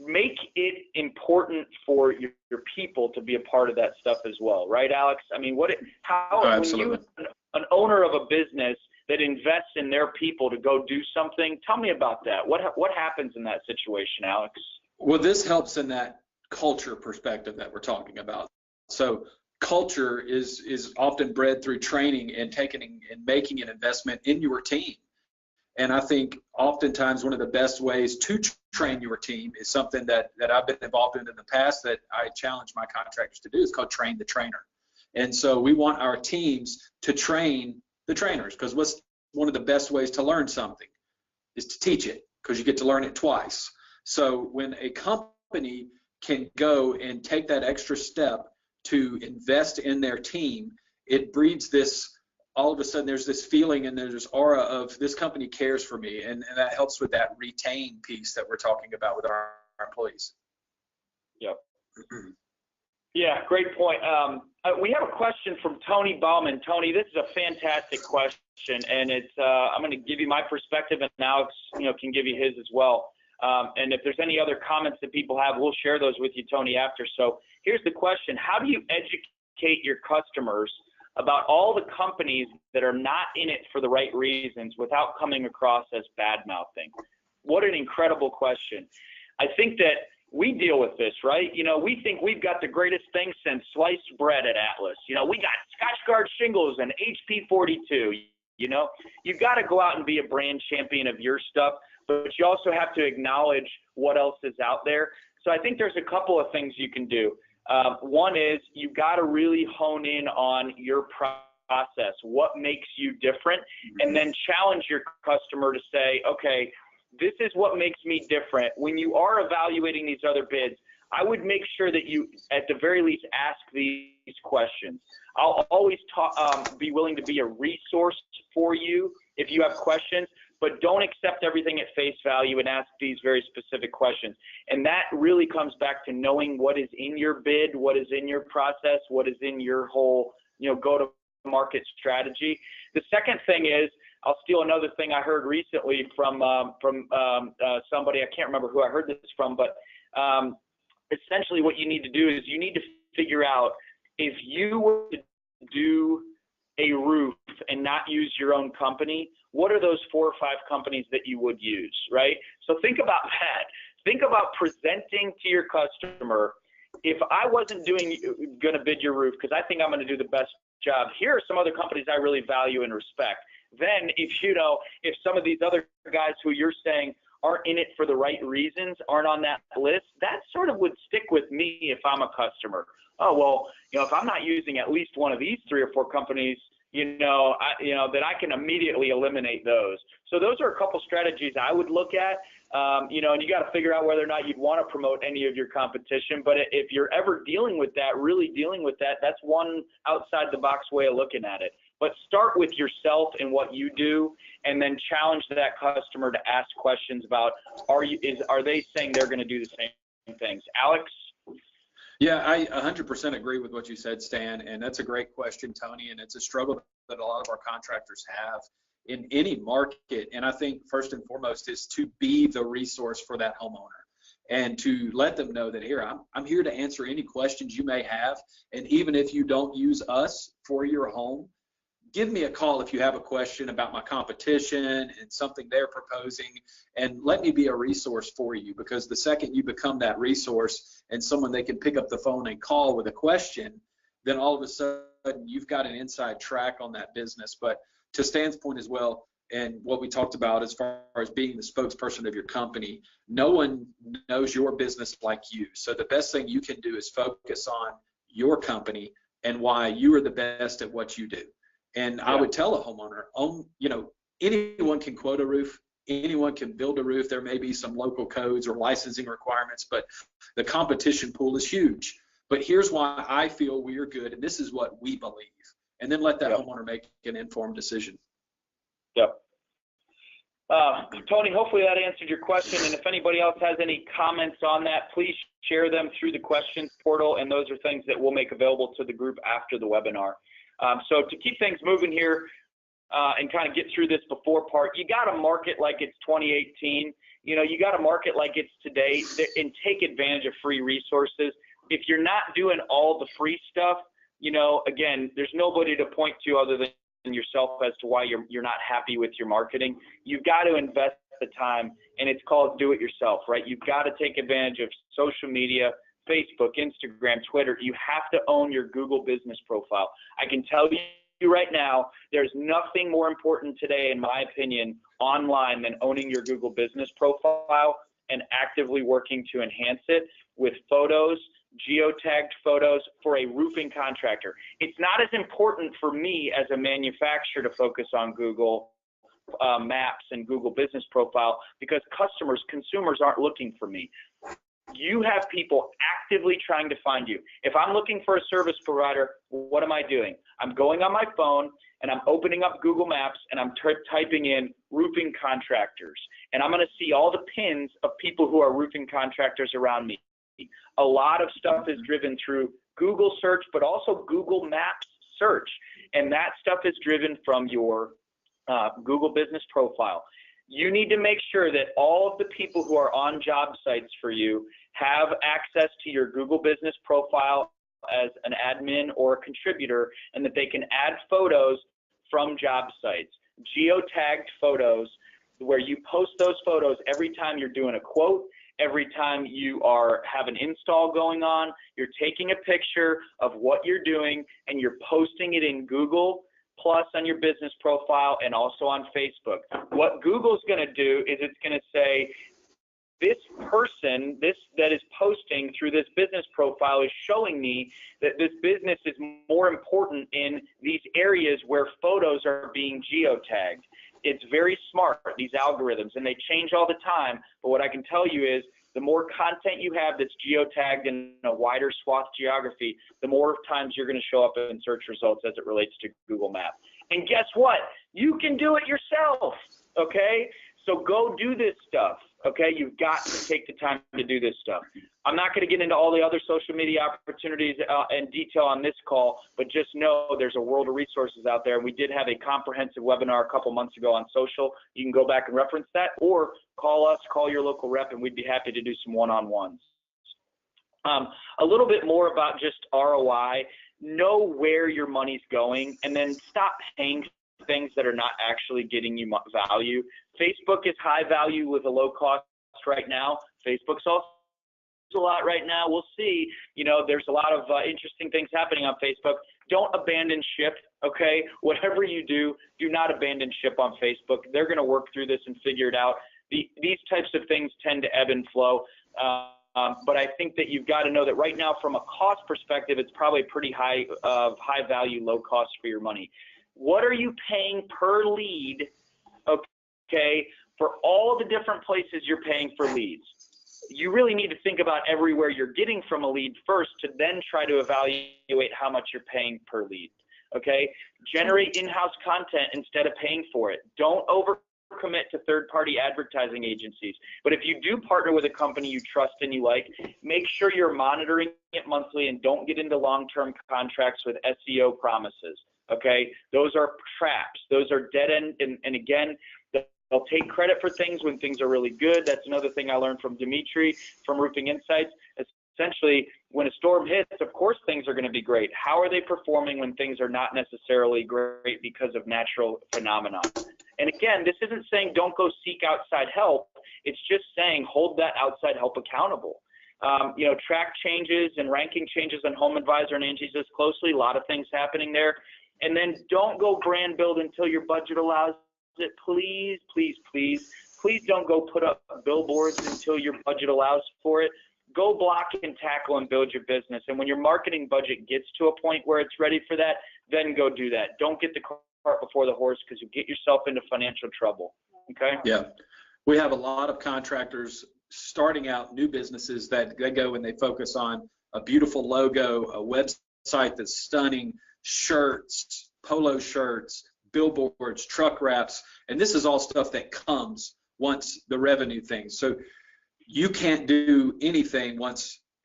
make it important for your people to be a part of that stuff as well, right, Alex? I mean, when you, an owner of a business that invests in their people to go do something, tell me about that. What happens in that situation, Alex? Well, this helps in that culture perspective that we're talking about. So culture is often bred through training and taking and making an investment in your team. And I think oftentimes one of the best ways to train your team is something that I've been involved in the past that I challenge my contractors to do. It's called train the trainer. And so we want our teams to train the trainers, because what's one of the best ways to learn something is to teach it, because you get to learn it twice. So when a company can go and take that extra step to invest in their team, it breeds this, all of a sudden there's this feeling and there's this aura of this company cares for me, and that helps with that retain piece that we're talking about with our employees. Yep. Yeah, great point. We have a question from Tony Bauman. Tony, this is a fantastic question, and it's I'm going to give you my perspective, and Alex, can give you his as well. And if there's any other comments that people have, we'll share those with you, Tony, after. So here's the question: how do you educate your customers about all the companies that are not in it for the right reasons without coming across as bad-mouthing? What an incredible question. I think that we deal with this, right? We think we've got the greatest thing since sliced bread at Atlas. We got Scotchgard shingles and HP 42. You've got to go out and be a brand champion of your stuff, but you also have to acknowledge what else is out there. So I think there's a couple of things you can do. One is you've got to really hone in on your process, what makes you different, and then challenge your customer to say, okay, this is what makes me different. When you are evaluating these other bids, I would make sure that you, at the very least, ask these questions. I'll always be willing to be a resource for you if you have questions, but don't accept everything at face value and ask these very specific questions. And that really comes back to knowing what is in your bid, what is in your process, what is in your whole, go-to-market strategy. The second thing is, I'll steal another thing I heard recently from somebody. I can't remember who I heard this from, but essentially what you need to do is you need to figure out, if you were to do a roof and not use your own company, what are those 4 or 5 companies that you would use, right? So think about that. Think about presenting to your customer, if I wasn't going to bid your roof because I think I'm going to do the best job, here are some other companies I really value and respect. Then if some of these other guys who you're saying aren't in it for the right reasons, aren't on that list, that sort of would stick with me if I'm a customer. Oh, well, if I'm not using at least one of these 3 or 4 companies, then I can immediately eliminate those. So those are a couple strategies I would look at, and you got to figure out whether or not you'd want to promote any of your competition. But if you're ever dealing with that, really dealing with that, that's one outside the box way of looking at it. But start with yourself and what you do, and then challenge that customer to ask questions about, are they saying they're going to do the same things? Alex? Yeah, I 100% agree with what you said, Stan, and that's a great question, Tony, and it's a struggle that a lot of our contractors have in any market. And I think first and foremost is to be the resource for that homeowner and to let them know that here, I'm here to answer any questions you may have. And even if you don't use us for your home, give me a call if you have a question about my competition and something they're proposing, and let me be a resource for you, because the second you become that resource and someone they can pick up the phone and call with a question, then all of a sudden you've got an inside track on that business. But to Stan's point as well, and what we talked about as far as being the spokesperson of your company, no one knows your business like you. So the best thing you can do is focus on your company and why you are the best at what you do. And I would tell a homeowner, anyone can quote a roof, anyone can build a roof. There may be some local codes or licensing requirements, but the competition pool is huge. But here's why I feel we're good, and this is what we believe. And then let that homeowner make an informed decision. Yep. Tony, hopefully that answered your question. And if anybody else has any comments on that, please share them through the questions portal, and those are things that we'll make available to the group after the webinar. So to keep things moving here and kind of get through this before part, you got to market like it's 2018. You got to market like it's today and take advantage of free resources. If you're not doing all the free stuff, again, there's nobody to point to other than yourself as to why you're not happy with your marketing. You've got to invest the time, and it's called do it yourself, right? You've got to take advantage of social media, Facebook, Instagram, Twitter. You have to own your Google business profile. I can tell you right now, there's nothing more important today, in my opinion, online than owning your Google business profile and actively working to enhance it with photos, geotagged photos for a roofing contractor. It's not as important for me as a manufacturer to focus on Google Maps and Google business profile, because consumers aren't looking for me. You have people actively trying to find you. If I'm looking for a service provider, what am I doing? I'm going on my phone and I'm opening up Google Maps and I'm typing in roofing contractors. And I'm going to see all the pins of people who are roofing contractors around me. A lot of stuff is driven through Google search, but also Google Maps search. And that stuff is driven from your Google business profile. You need to make sure that all of the people who are on job sites for you have access to your Google business profile as an admin or a contributor, and that they can add photos from job sites, geotagged photos, where you post those photos every time you're doing a quote, every time you have an install going on. You're taking a picture of what you're doing and you're posting it in Google Plus on your business profile and also on Facebook. What Google's going to do is it's going to say, this person that is posting through this business profile is showing me that this business is more important in these areas where photos are being geotagged. It's very smart, these algorithms, and they change all the time. But what I can tell you is the more content you have that's geotagged in a wider swath geography, the more times you're going to show up in search results as it relates to Google Maps. And guess what? You can do it yourself, okay? So go do this stuff, okay? You've got to take the time to do this stuff. I'm not going to get into all the other social media opportunities in detail on this call, but just know there's a world of resources out there. And we did have a comprehensive webinar a couple months ago on social. You can go back and reference that, or call us, call your local rep, and we'd be happy to do some one-on-ones. A little bit more about just ROI. Know where your money's going, and then stop paying things that are not actually getting you value. Facebook is high value with a low cost right now. Facebook's also a lot right now. We'll see. There's a lot of interesting things happening on Facebook. Don't abandon ship, okay? Whatever you do, do not abandon ship on Facebook. They're going to work through this and figure it out. these types of things tend to ebb and flow. But I think that you've got to know that right now, from a cost perspective, it's probably pretty high value, low cost for your money. What are you paying per lead, okay, for all the different places you're paying for leads? You really need to think about everywhere you're getting from a lead first to then try to evaluate how much you're paying per lead, okay? Generate in-house content instead of paying for it. Don't overcommit to third-party advertising agencies. But if you do partner with a company you trust and you like, make sure you're monitoring it monthly and don't get into long-term contracts with SEO promises. Okay, those are traps. Those are dead end. And again, they'll take credit for things when things are really good. That's another thing I learned from Dimitri from Roofing Insights. Essentially, when a storm hits, of course things are going to be great. How are they performing when things are not necessarily great because of natural phenomena? And again, this isn't saying don't go seek outside help. It's just saying hold that outside help accountable. Track changes and ranking changes on HomeAdvisor and Angie's List closely. A lot of things happening there. And then don't go brand build until your budget allows it. Please, please, please, please don't go put up billboards until your budget allows for it. Go block and tackle and build your business. And when your marketing budget gets to a point where it's ready for that, then go do that. Don't get the cart before the horse, because you get yourself into financial trouble. Okay? Yeah. We have a lot of contractors starting out new businesses that they go and they focus on a beautiful logo, a website that's stunning, shirts, polo shirts, billboards, truck wraps, and this is all stuff that comes once the revenue thing. So you can't do anything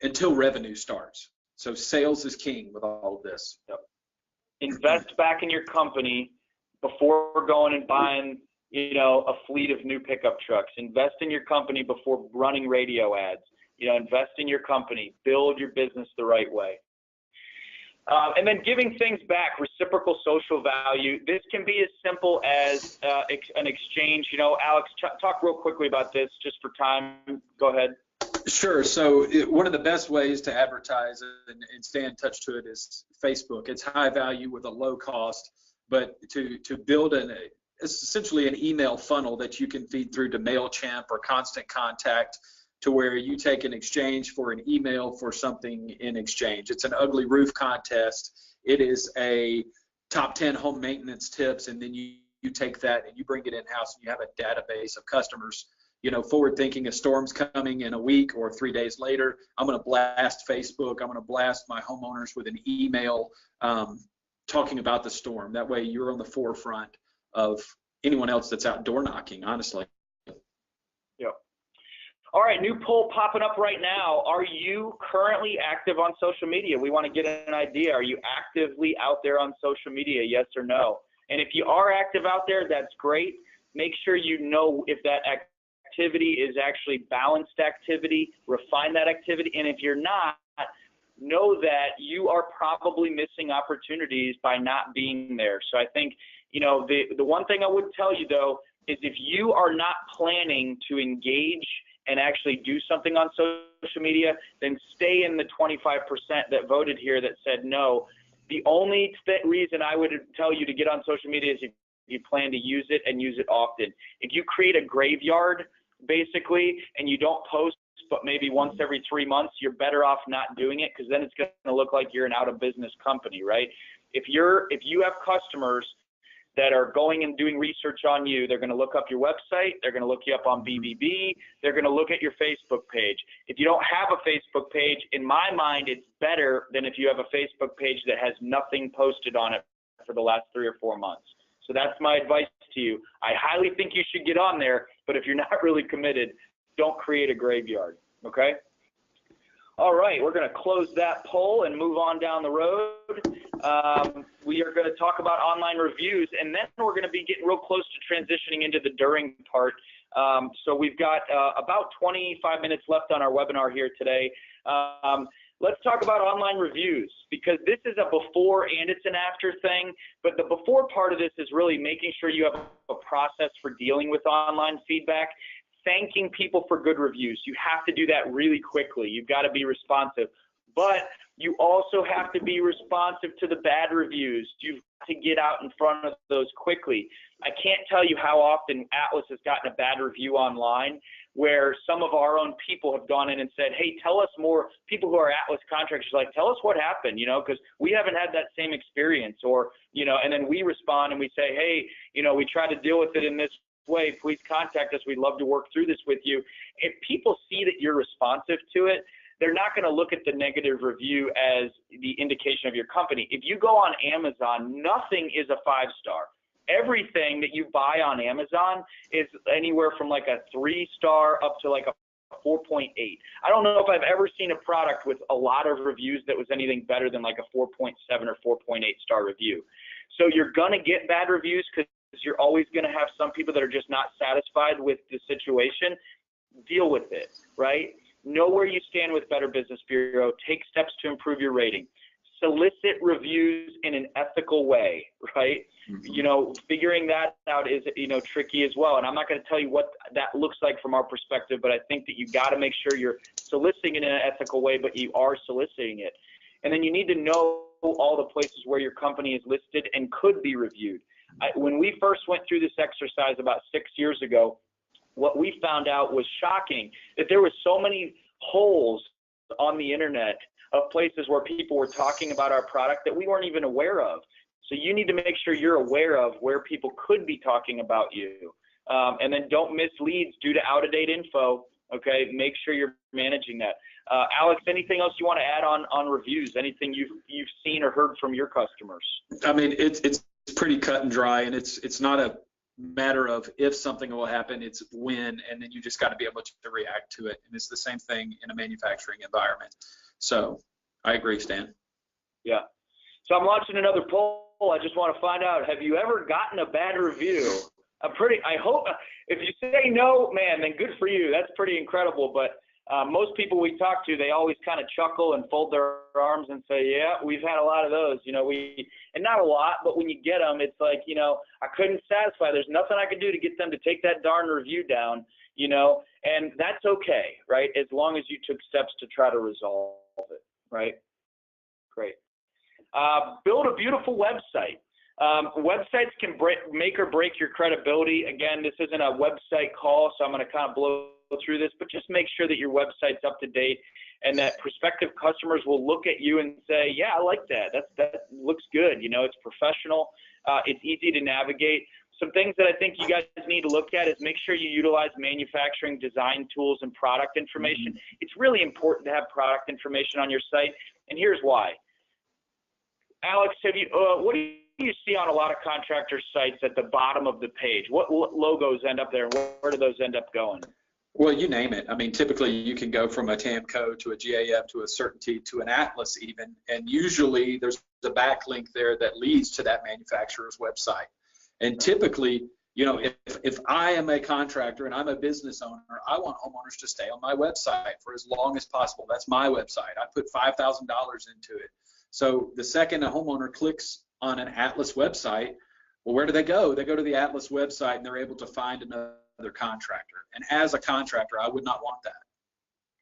until revenue starts. So sales is king with all of this. Yep. Invest back in your company before going and buying, a fleet of new pickup trucks. Invest in your company before running radio ads. Invest in your company. Build your business the right way. And then giving things back, reciprocal social value. This can be as simple as an exchange. Alex, talk real quickly about this just for time. Go ahead. Sure. So one of the best ways to advertise and stay in touch to it is Facebook. It's high value with a low cost, but to build it's essentially an email funnel that you can feed through to MailChimp or Constant Contact, to where you take an exchange for an email for something in exchange. It's an ugly roof contest. It is a top 10 home maintenance tips, and then you take that and you bring it in-house, and you have a database of customers, forward thinking a storm's coming in a week or 3 days later. I'm going to blast Facebook. I'm going to blast my homeowners with an email talking about the storm. That way you're on the forefront of anyone else that's out door knocking, honestly. Yep. All right, new poll popping up right now. Are you currently active on social media? We want to get an idea. Are you actively out there on social media, yes or no? And if you are active out there, that's great. Make sure you know if that activity is actually balanced activity, refine that activity. And if you're not, know that you are probably missing opportunities by not being there. So I think, the one thing I would tell you, though, is if you are not planning to engage and actually do something on social media, then stay in the 25% that voted here that said no. The only reason I would tell you to get on social media is if you plan to use it and use it often. If you create a graveyard, basically, and you don't post but maybe once every 3 months, you're better off not doing it, because then it's going to look like you're an out-of-business company, right? If you have customers that are going and doing research on you, they're going to look up your website, they're going to look you up on BBB, they're going to look at your Facebook page. If you don't have a Facebook page, in my mind, it's better than if you have a Facebook page that has nothing posted on it for the last 3 or 4 months. So that's my advice to you. I highly think you should get on there, but if you're not really committed, don't create a graveyard, okay? All right, we're going to close that poll and move on down the road. We are going to talk about online reviews, and then we're going to be getting real close to transitioning into the during part. So we've got about 25 minutes left on our webinar here today. Let's talk about online reviews, because this is a before and it's an after thing. But the before part of this is really making sure you have a process for dealing with online feedback. Thanking people for good reviews. You have to do that really quickly. You've got to be responsive. But you also have to be responsive to the bad reviews. You've got to get out in front of those quickly. I can't tell you how often Atlas has gotten a bad review online where some of our own people have gone in and said, hey, tell us more. People who are Atlas contractors are like, tell us what happened, you know, because we haven't had that same experience. Or, you know, and then we respond and we say, hey, you know, we try to deal with it in this way. Please contact us. We'd love to work through this with you. If people see that you're responsive to it, they're not going to look at the negative review as the indication of your company. If you go on Amazon, nothing is a 5-star. Everything that you buy on Amazon is anywhere from like a 3-star up to like a 4.8. I don't know if I've ever seen a product with a lot of reviews that was anything better than like a 4.7 or 4.8 star review. So you're going to get bad reviews because you're always going to have some people that are just not satisfied with the situation. Deal with it, right? Know where you stand with Better Business Bureau. Take steps to improve your rating. Solicit reviews in an ethical way, right? Mm-hmm. You know, figuring that out is, you know, tricky as well. And I'm not going to tell you what that looks like from our perspective, but I think that you got to make sure you're soliciting it in an ethical way, but you are soliciting it. And then you need to know all the places where your company is listed and could be reviewed. When we first went through this exercise about 6 years ago, what we found out was shocking, that there were so many holes on the internet of places where people were talking about our product that we weren't even aware of. So you need to make sure you're aware of where people could be talking about you. And then don't miss leads due to out-of-date info, okay? Make sure you're managing that. Alex, anything else you want to add on reviews? Anything you've seen or heard from your customers? I mean, it's pretty cut and dry, and it's not a matter of if something will happen, it's when, and then you just got to be able to react to it. And it's the same thing in a manufacturing environment. So I agree, Stan. Yeah. So I'm launching another poll. I just want to find out, have you ever gotten a bad review? I hope, if you say no, man, then good for you. That's pretty incredible. But most people we talk to, they always kind of chuckle and fold their arms and say, yeah, we've had a lot of those, you know, and not a lot, but when you get them, it's like, you know, I couldn't satisfy. There's nothing I could do to get them to take that darn review down, you know, and that's okay, right? As long as you took steps to try to resolve it, right? Great. Build a beautiful website. Websites can make or break your credibility. Again, this isn't a website call, so I'm going to kind of blow through this, but just make sure that your website's up to date and that prospective customers will look at you and say, yeah, I like that. That looks good. You know, it's professional. It's easy to navigate. Some things that I think you guys need to look at is make sure you utilize manufacturing design tools and product information. Mm-hmm. It's really important to have product information on your site, and here's why. Alex, what do you see on a lot of contractor sites at the bottom of the page? What logos end up there, and where do those end up going? Well, you name it. I mean, typically you can go from a TAMCO to a GAF to a Certainty to an Atlas even, and usually there's a backlink there that leads to that manufacturer's website. And typically, you know, if I am a contractor and I'm a business owner, I want homeowners to stay on my website for as long as possible. That's my website. I put $5,000 into it. So the second a homeowner clicks on an Atlas website, well, where do they go? They go to the Atlas website and they're able to find another contractor. And as a contractor, I would not want that.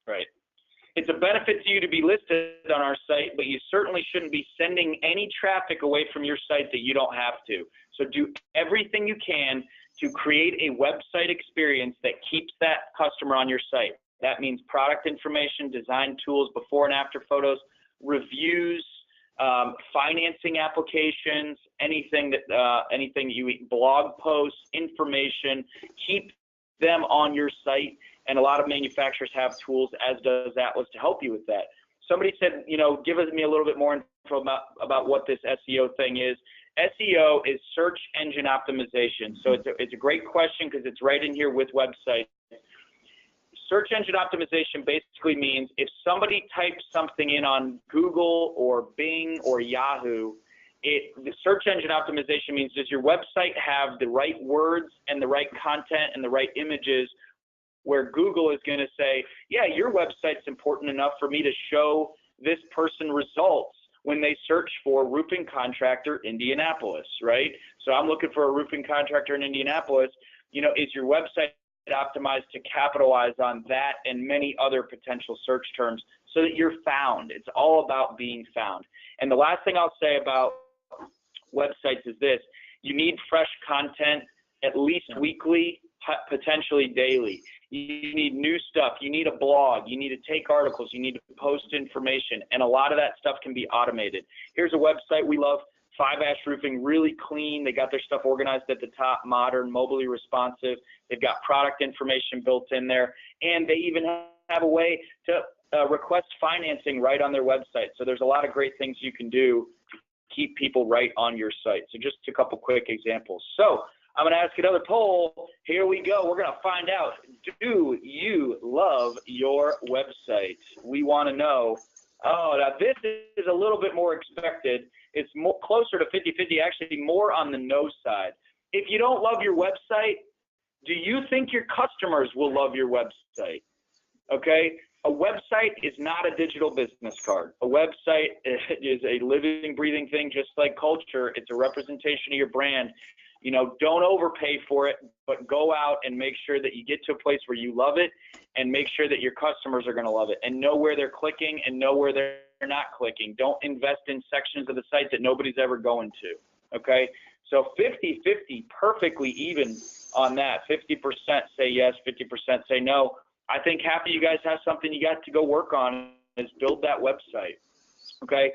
Right. It's a benefit to you to be listed on our site, but you certainly shouldn't be sending any traffic away from your site that you don't have to. So do everything you can to create a website experience that keeps that customer on your site. That means product information, design tools, before and after photos, reviews, financing applications, anything that you blog posts, information, keep them on your site. And a lot of manufacturers have tools, as does Atlas, to help you with that. Somebody said, you know, give me a little bit more info about what this SEO thing is. SEO is search engine optimization. So it's a great question because it's right in here with websites. Search engine optimization basically means if somebody types something in on Google or Bing or Yahoo, the search engine optimization means, does your website have the right words and the right content and the right images where Google is going to say, yeah, your website's important enough for me to show this person results when they search for roofing contractor Indianapolis, right? So I'm looking for a roofing contractor in Indianapolis. You know, is your website optimized to capitalize on that and many other potential search terms so that you're found. It's all about being found. And the last thing I'll say about websites is this: you need fresh content at least weekly, potentially daily. You need new stuff. You need a blog. You need to take articles. You need to post information. And a lot of that stuff can be automated. Here's a website we love, 5-Ash Roofing, really clean. They got their stuff organized at the top, modern, mobilely responsive. They've got product information built in there. And they even have a way to request financing right on their website. So there's a lot of great things you can do to keep people right on your site. So just a couple quick examples. So I'm going to ask another poll. Here we go. We're going to find out, do you love your website? We want to know. Oh, now this is a little bit more expected. It's more, closer to 50-50, actually more on the no side. If you don't love your website, do you think your customers will love your website? Okay? A website is not a digital business card. A website is a living, breathing thing, just like culture. It's a representation of your brand. You know, don't overpay for it, but go out and make sure that you get to a place where you love it, and make sure that your customers are going to love it, and know where they're clicking and know where they're not clicking. Don't invest in sections of the site that nobody's ever going to, okay? So 50-50, perfectly even on that. 50% say yes, 50% say no. I think half of you guys have something you got to go work on, is build that website, okay?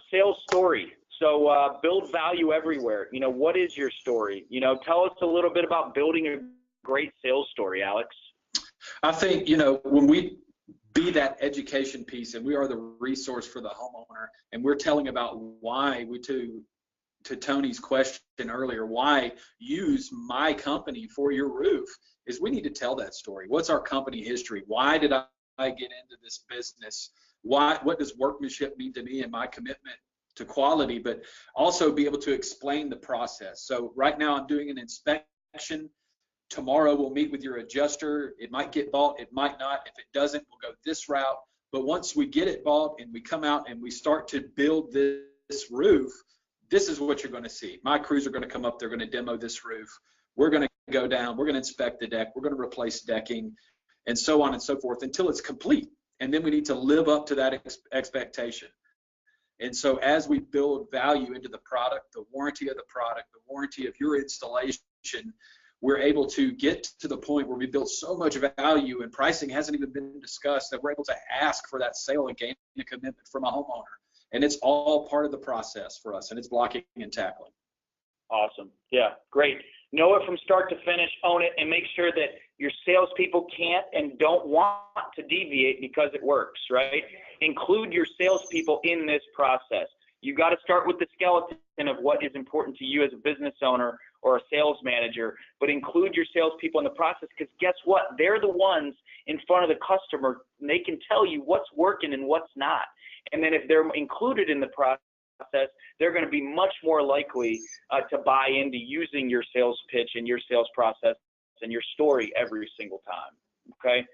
Sales story. So build value everywhere. You know, what is your story? You know, tell us a little bit about building a great sales story, Alex. I think, you know, when we be that education piece and we are the resource for the homeowner, and we're telling about why we to Tony's question earlier, why use my company for your roof, is we need to tell that story. What's our company history? Why did I get into this business? What does workmanship mean to me and my commitment to quality, but also be able to explain the process. So right now I'm doing an inspection. Tomorrow we'll meet with your adjuster. It might get bought, it might not. If it doesn't, we'll go this route. But once we get it bought and we come out and we start to build this roof, this is what you're going to see. My crews are going to come up, they're going to demo this roof. We're going to go down, we're going to inspect the deck, we're going to replace decking, and so on and so forth until it's complete. And then we need to live up to that expectation. And so as we build value into the product, the warranty of the product, the warranty of your installation, we're able to get to the point where we build so much value, and pricing hasn't even been discussed, that we're able to ask for that sale and gain a commitment from a homeowner. And it's all part of the process for us, and it's blocking and tackling. Awesome. Yeah, great. Know it from start to finish, own it, and make sure that your salespeople can't and don't want to deviate because it works, right? Include your salespeople in this process. You got to start with the skeleton of what is important to you as a business owner or a sales manager, but include your salespeople in the process, because guess what? They're the ones in front of the customer, and they can tell you what's working and what's not. And then if they're included in the process, they're going to be much more likely to buy into using your sales pitch and your sales process and your story every single time, okay?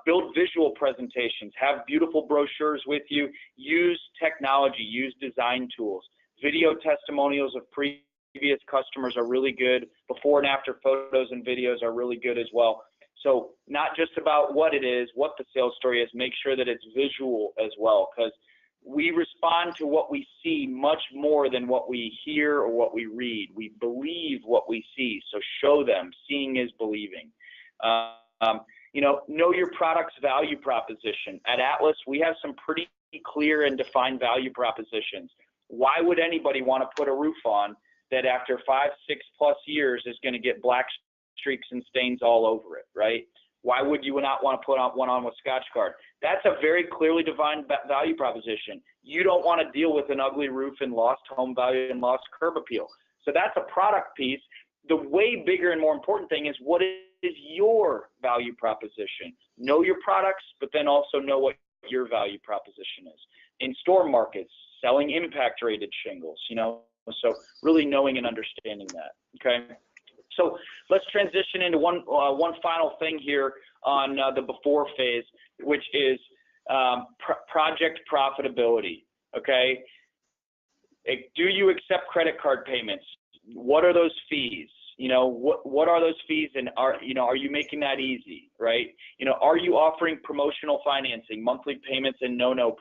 Build visual presentations, have beautiful brochures with you, use technology, use design tools. Video testimonials of previous customers are really good. Before and after photos and videos are really good as well. So not just about what it is, what the sales story is, make sure that it's visual as well, because we respond to what we see much more than what we hear or what we read. We believe what we see, so show them. Seeing is believing. You know your product's value proposition. At Atlas, we have some pretty clear and defined value propositions. Why would anybody want to put a roof on that after 5, 6+ years is going to get black streaks and stains all over it, right? Why would you not want to put one on with Scotchgard? That's a very clearly defined value proposition. You don't want to deal with an ugly roof and lost home value and lost curb appeal. So that's a product piece. The way bigger and more important thing is, what is your value proposition? Know your products, but then also know what your value proposition is. In storm markets, selling impact rated shingles, so really knowing and understanding that, okay? So let's transition into one final thing here on the before phase, which is project profitability, okay? Do you accept credit card payments? What are those fees? You know, what are those fees, and are you making that easy, right? You know, are you offering promotional financing, monthly payments, and no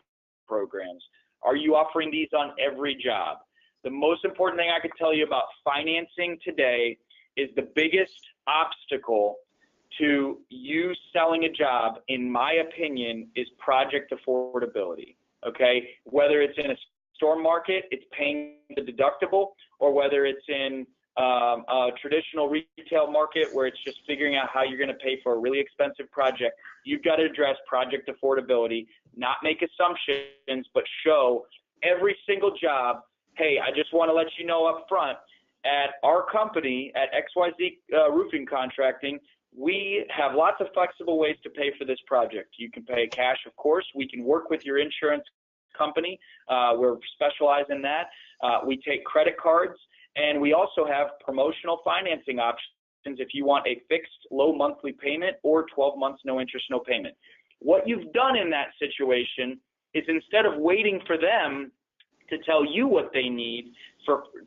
programs? Are you offering these on every job? The most important thing I could tell you about financing today is the biggest obstacle to you selling a job, in my opinion, is project affordability, okay? Whether it's in a storm market, it's paying the deductible, or whether it's in a traditional retail market where it's just figuring out how you're going to pay for a really expensive project, you've got to address project affordability, not make assumptions, but show every single job, hey, I just want to let you know up front, at our company, at XYZ Roofing Contracting, we have lots of flexible ways to pay for this project. You can pay cash, of course. We can work with your insurance company. We're specialized in that. We take credit cards, and we also have promotional financing options if you want a fixed low monthly payment or 12 months no interest, no payment. What you've done in that situation is, instead of waiting for them to tell you what they need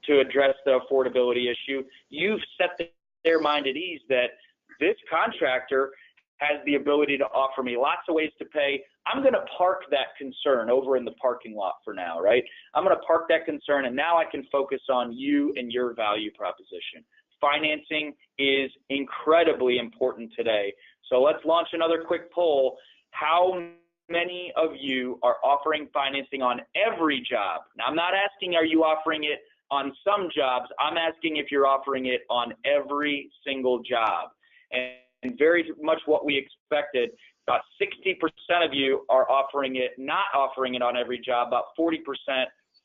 to address the affordability issue, you've set their mind at ease that this contractor has the ability to offer me lots of ways to pay. I'm going to park that concern over in the parking lot for now, right? I'm going to park that concern, and now I can focus on you and your value proposition. Financing is incredibly important today. So let's launch another quick poll. How many of you are offering financing on every job? Now, I'm not asking, are you offering it on some jobs? I'm asking if you're offering it on every single job. And very much what we expected, about 60% of you are offering it, not offering it on every job. About 40%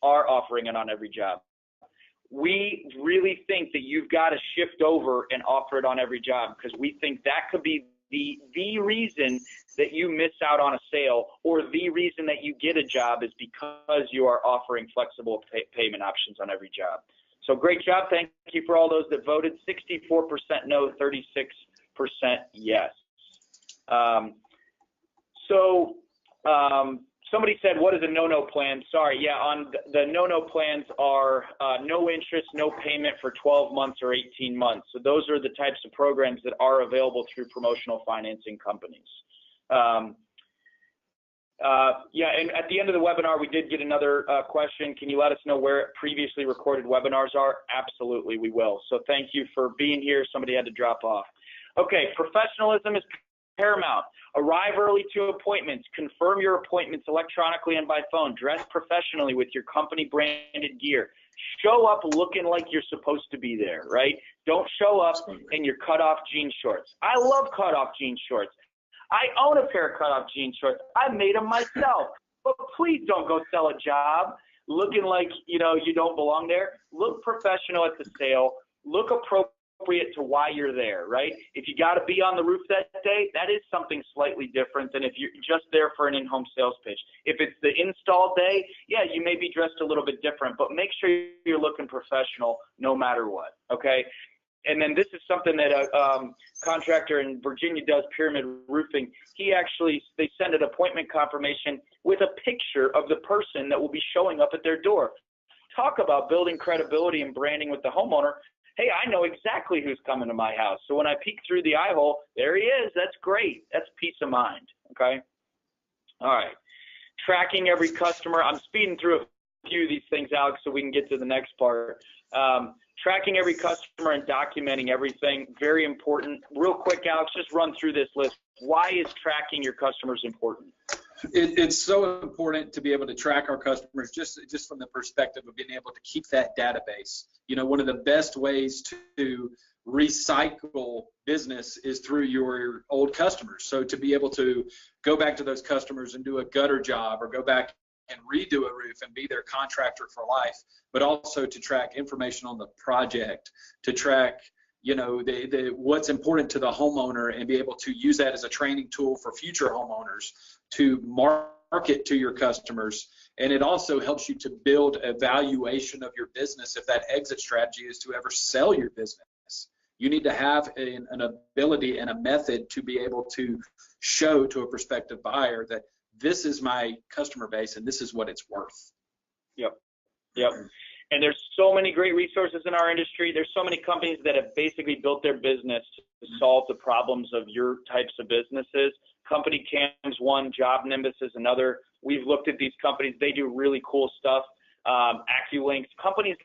are offering it on every job. We really think that you've got to shift over and offer it on every job, because we think that could be the reason that you miss out on a sale, or the reason that you get a job is because you are offering flexible payment options on every job. So great job. Thank you for all those that voted. 64% no, 36% yes. Somebody said, what is a no-no plan? Sorry, yeah, on the no-no plans are no interest, no payment for 12 months or 18 months. So those are the types of programs that are available through promotional financing companies. Yeah, and at the end of the webinar, we did get another question. Can you let us know where previously recorded webinars are? Absolutely, we will. So thank you for being here. Somebody had to drop off. Okay, professionalism is paramount. Arrive early to appointments. Confirm your appointments electronically and by phone. Dress professionally with your company branded gear. Show up looking like you're supposed to be there, right? Don't show up in your cutoff jean shorts. I love cutoff jean shorts. I own a pair of cutoff jean shorts. I made them myself. But please don't go sell a job looking like, you know, you don't belong there. Look professional at the sale. Look appropriate to why you're there, right? If you got to be on the roof that day, that is something slightly different than if you're just there for an in-home sales pitch. If it's the install day, yeah, you may be dressed a little bit different, but make sure you're looking professional no matter what, okay? And then this is something that a contractor in Virginia does, Pyramid Roofing. They send an appointment confirmation with a picture of the person that will be showing up at their door. Talk about building credibility and branding with the homeowner. Hey, I know exactly who's coming to my house. So when I peek through the eye hole, there he is. That's great. That's peace of mind, okay? All right. Tracking every customer. I'm speeding through a few of these things, Alex, so we can get to the next part. Tracking every customer and documenting everything, very important. Real quick, Alex, just run through this list. Why is tracking your customers important? It's so important to be able to track our customers just from the perspective of being able to keep that database. You know, one of the best ways to recycle business is through your old customers. So to be able to go back to those customers and do a gutter job, or go back and redo a roof and be their contractor for life, but also to track information on the project, to track, you know, what's important to the homeowner, and be able to use that as a training tool for future homeowners to market to your customers. And it also helps you to build a valuation of your business if that exit strategy is to ever sell your business. You need to have an ability and a method to be able to show to a prospective buyer that this is my customer base and this is what it's worth. Yep. And there's so many great resources in our industry. There's so many companies that have basically built their business to solve the problems of your types of businesses. Company Cam's one, Job Nimbus is another. We've looked at these companies. They do really cool stuff. AccuLinks, companies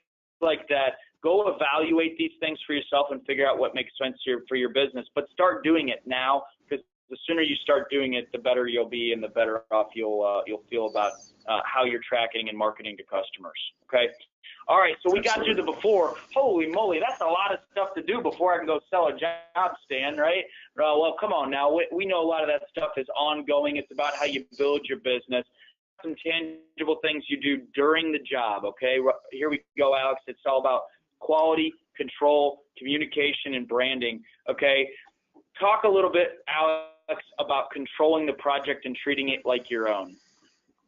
like that. Go evaluate these things for yourself and figure out what makes sense for your business. But start doing it now, because the sooner you start doing it, the better you'll be and the better off you'll feel about how you're tracking and marketing to customers. Okay. All right, so we got through the before. Holy moly, that's a lot of stuff to do before I can go sell a job, Stan, right? Well, come on now. We know a lot of that stuff is ongoing. It's about how you build your business. Some tangible things you do during the job, okay? Here we go, Alex. It's all about quality, control, communication, and branding, okay? Talk a little bit, Alex, about controlling the project and treating it like your own.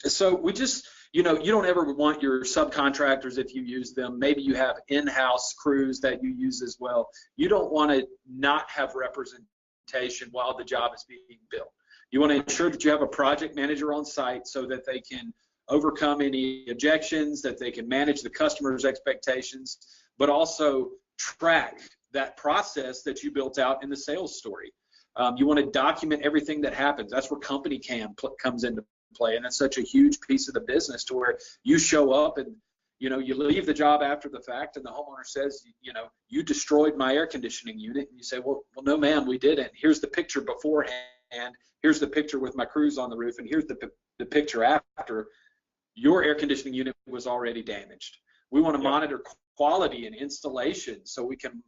So we just, you don't ever want your subcontractors, if you use them, maybe you have in-house crews that you use as well. You don't want to not have representation while the job is being built. You want to ensure that you have a project manager on site so that they can overcome any objections, that they can manage the customer's expectations, but also track that process that you built out in the sales story. You want to document everything that happens. That's where Company Cam comes into play, and that's such a huge piece of the business, to where you show up and you leave the job after the fact, and the homeowner says, you destroyed my air conditioning unit, and you say, well no ma'am, we didn't. Here's the picture beforehand, here's the picture with my crews on the roof, and here's the picture after. Your air conditioning unit was already damaged. We want to monitor quality and installation so we can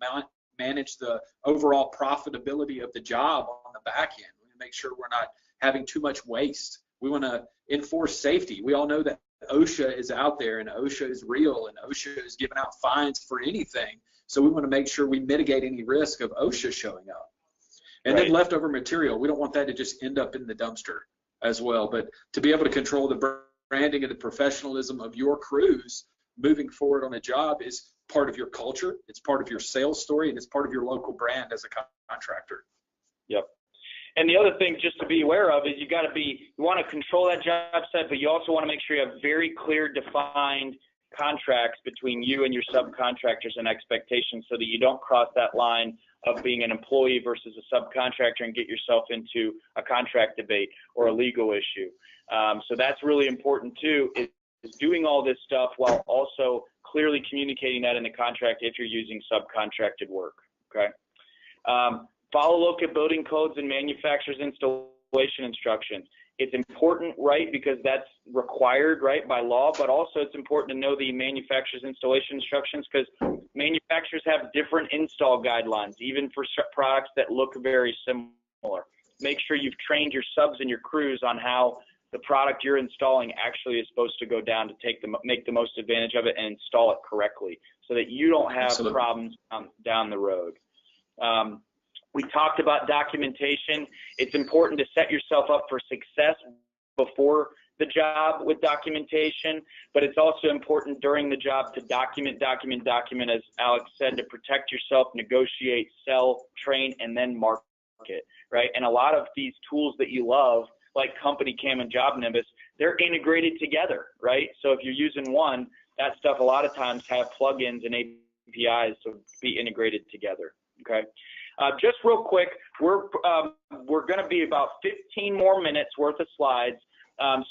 manage the overall profitability of the job on the back end. We want to make sure we're not having too much waste. We want to enforce safety. We all know that OSHA is out there, and OSHA is real, and OSHA is giving out fines for anything. So we want to make sure we mitigate any risk of OSHA showing up. And then leftover material, we don't want that to just end up in the dumpster as well. But to be able to control the branding and the professionalism of your crews moving forward on a job is part of your culture, it's part of your sales story, and it's part of your local brand as a contractor. Yep. And the other thing just to be aware of is you want to control that job site, but you also want to make sure you have very clear, defined contracts between you and your subcontractors and expectations, so that you don't cross that line of being an employee versus a subcontractor and get yourself into a contract debate or a legal issue. So that's really important too, is doing all this stuff while also clearly communicating that in the contract if you're using subcontracted work, okay? Follow local building codes and manufacturer's installation instructions. It's important, right, because that's required, right, by law, but also it's important to know the manufacturer's installation instructions, because manufacturers have different install guidelines, even for products that look very similar. Make sure you've trained your subs and your crews on how the product you're installing actually is supposed to go down to make the most advantage of it and install it correctly, so that you don't have problems down the road. We talked about documentation. It's important to set yourself up for success before the job with documentation, but it's also important during the job to document, as Alex said, to protect yourself, negotiate, sell, train, and then market, right? And a lot of these tools that you love, like Company Cam and Job Nimbus, they're integrated together, right? So if you're using one, that stuff a lot of times have plugins and APIs to be integrated together, okay? Just real quick, we're going to be about 15 more minutes worth of slides.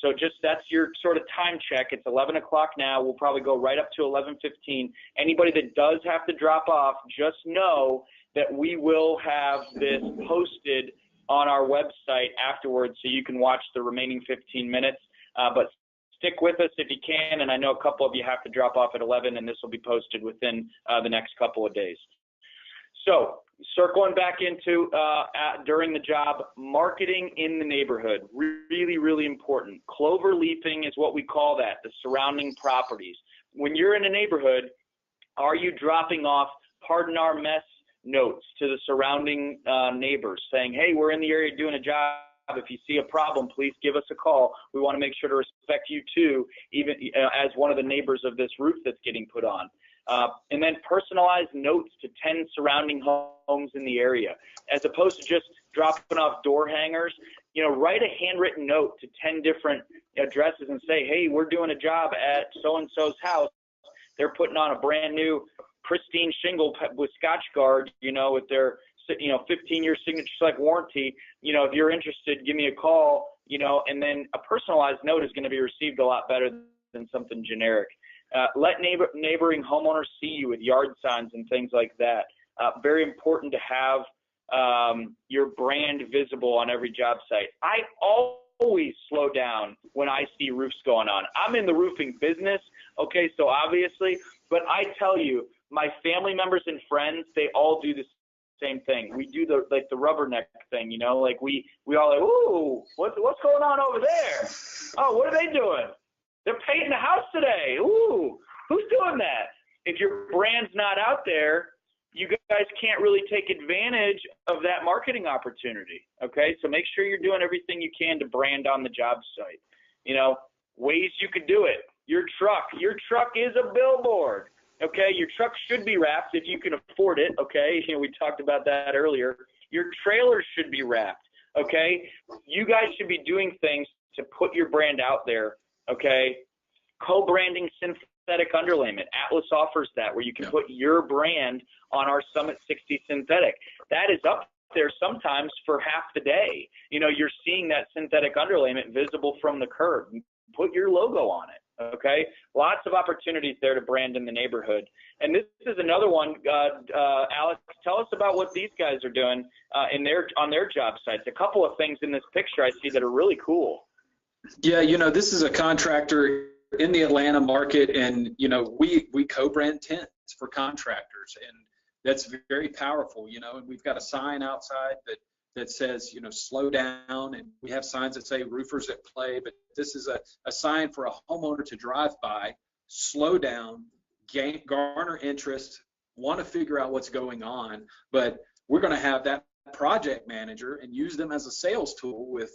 So just that's your sort of time check. It's 11 o'clock now. We'll probably go right up to 11:15. Anybody that does have to drop off, just know that we will have this posted on our website afterwards, so you can watch the remaining 15 minutes. But stick with us if you can, and I know a couple of you have to drop off at 11, and this will be posted within the next couple of days. So circling back into during the job, marketing in the neighborhood, really, really important. Clover leafing is what we call that, the surrounding properties. When you're in a neighborhood, are you dropping off pardon our mess notes to the surrounding neighbors saying, hey, we're in the area doing a job. If you see a problem, please give us a call. We want to make sure to respect you too, even as one of the neighbors of this roof that's getting put on. And then personalized notes to 10 surrounding homes in the area, as opposed to just dropping off door hangers. Write a handwritten note to 10 different addresses and say, hey, we're doing a job at so-and-so's house. they're putting on a brand new pristine shingle with Scotchgard, with their 15-year signature-like warranty. If you're interested, give me a call, and then a personalized note is going to be received a lot better than something generic. Let neighboring homeowners see you with yard signs and things like that. Very important to have your brand visible on every job site. I always slow down when I see roofs going on. I'm in the roofing business, okay, so obviously, but I tell you, my family members and friends, they all do the same thing. We do the rubberneck thing, we all like, ooh, what's going on over there? Oh, what are they doing? They're painting the house today. Ooh, who's doing that? If your brand's not out there, you guys can't really take advantage of that marketing opportunity, okay? So make sure you're doing everything you can to brand on the job site. Ways you could do it. Your truck is a billboard, okay? Your truck should be wrapped if you can afford it, okay? We talked about that earlier. Your trailers should be wrapped, okay? You guys should be doing things to put your brand out there, okay? Co-branding synthetic underlayment. Atlas offers that, where you can put your brand on our Summit 60 synthetic. That is up there sometimes for half the day. You're seeing that synthetic underlayment visible from the curb. Put your logo on it, okay? Lots of opportunities there to brand in the neighborhood. And this is another one, Alex, tell us about what these guys are doing on their job sites. A couple of things in this picture I see that are really cool. Yeah, this is a contractor in the Atlanta market, and we co-brand tents for contractors, and that's very powerful. And we've got a sign outside that says slow down, and we have signs that say roofers at play, but this is a sign for a homeowner to drive by, slow down, garner interest, want to figure out what's going on. But we're going to have that project manager and use them as a sales tool with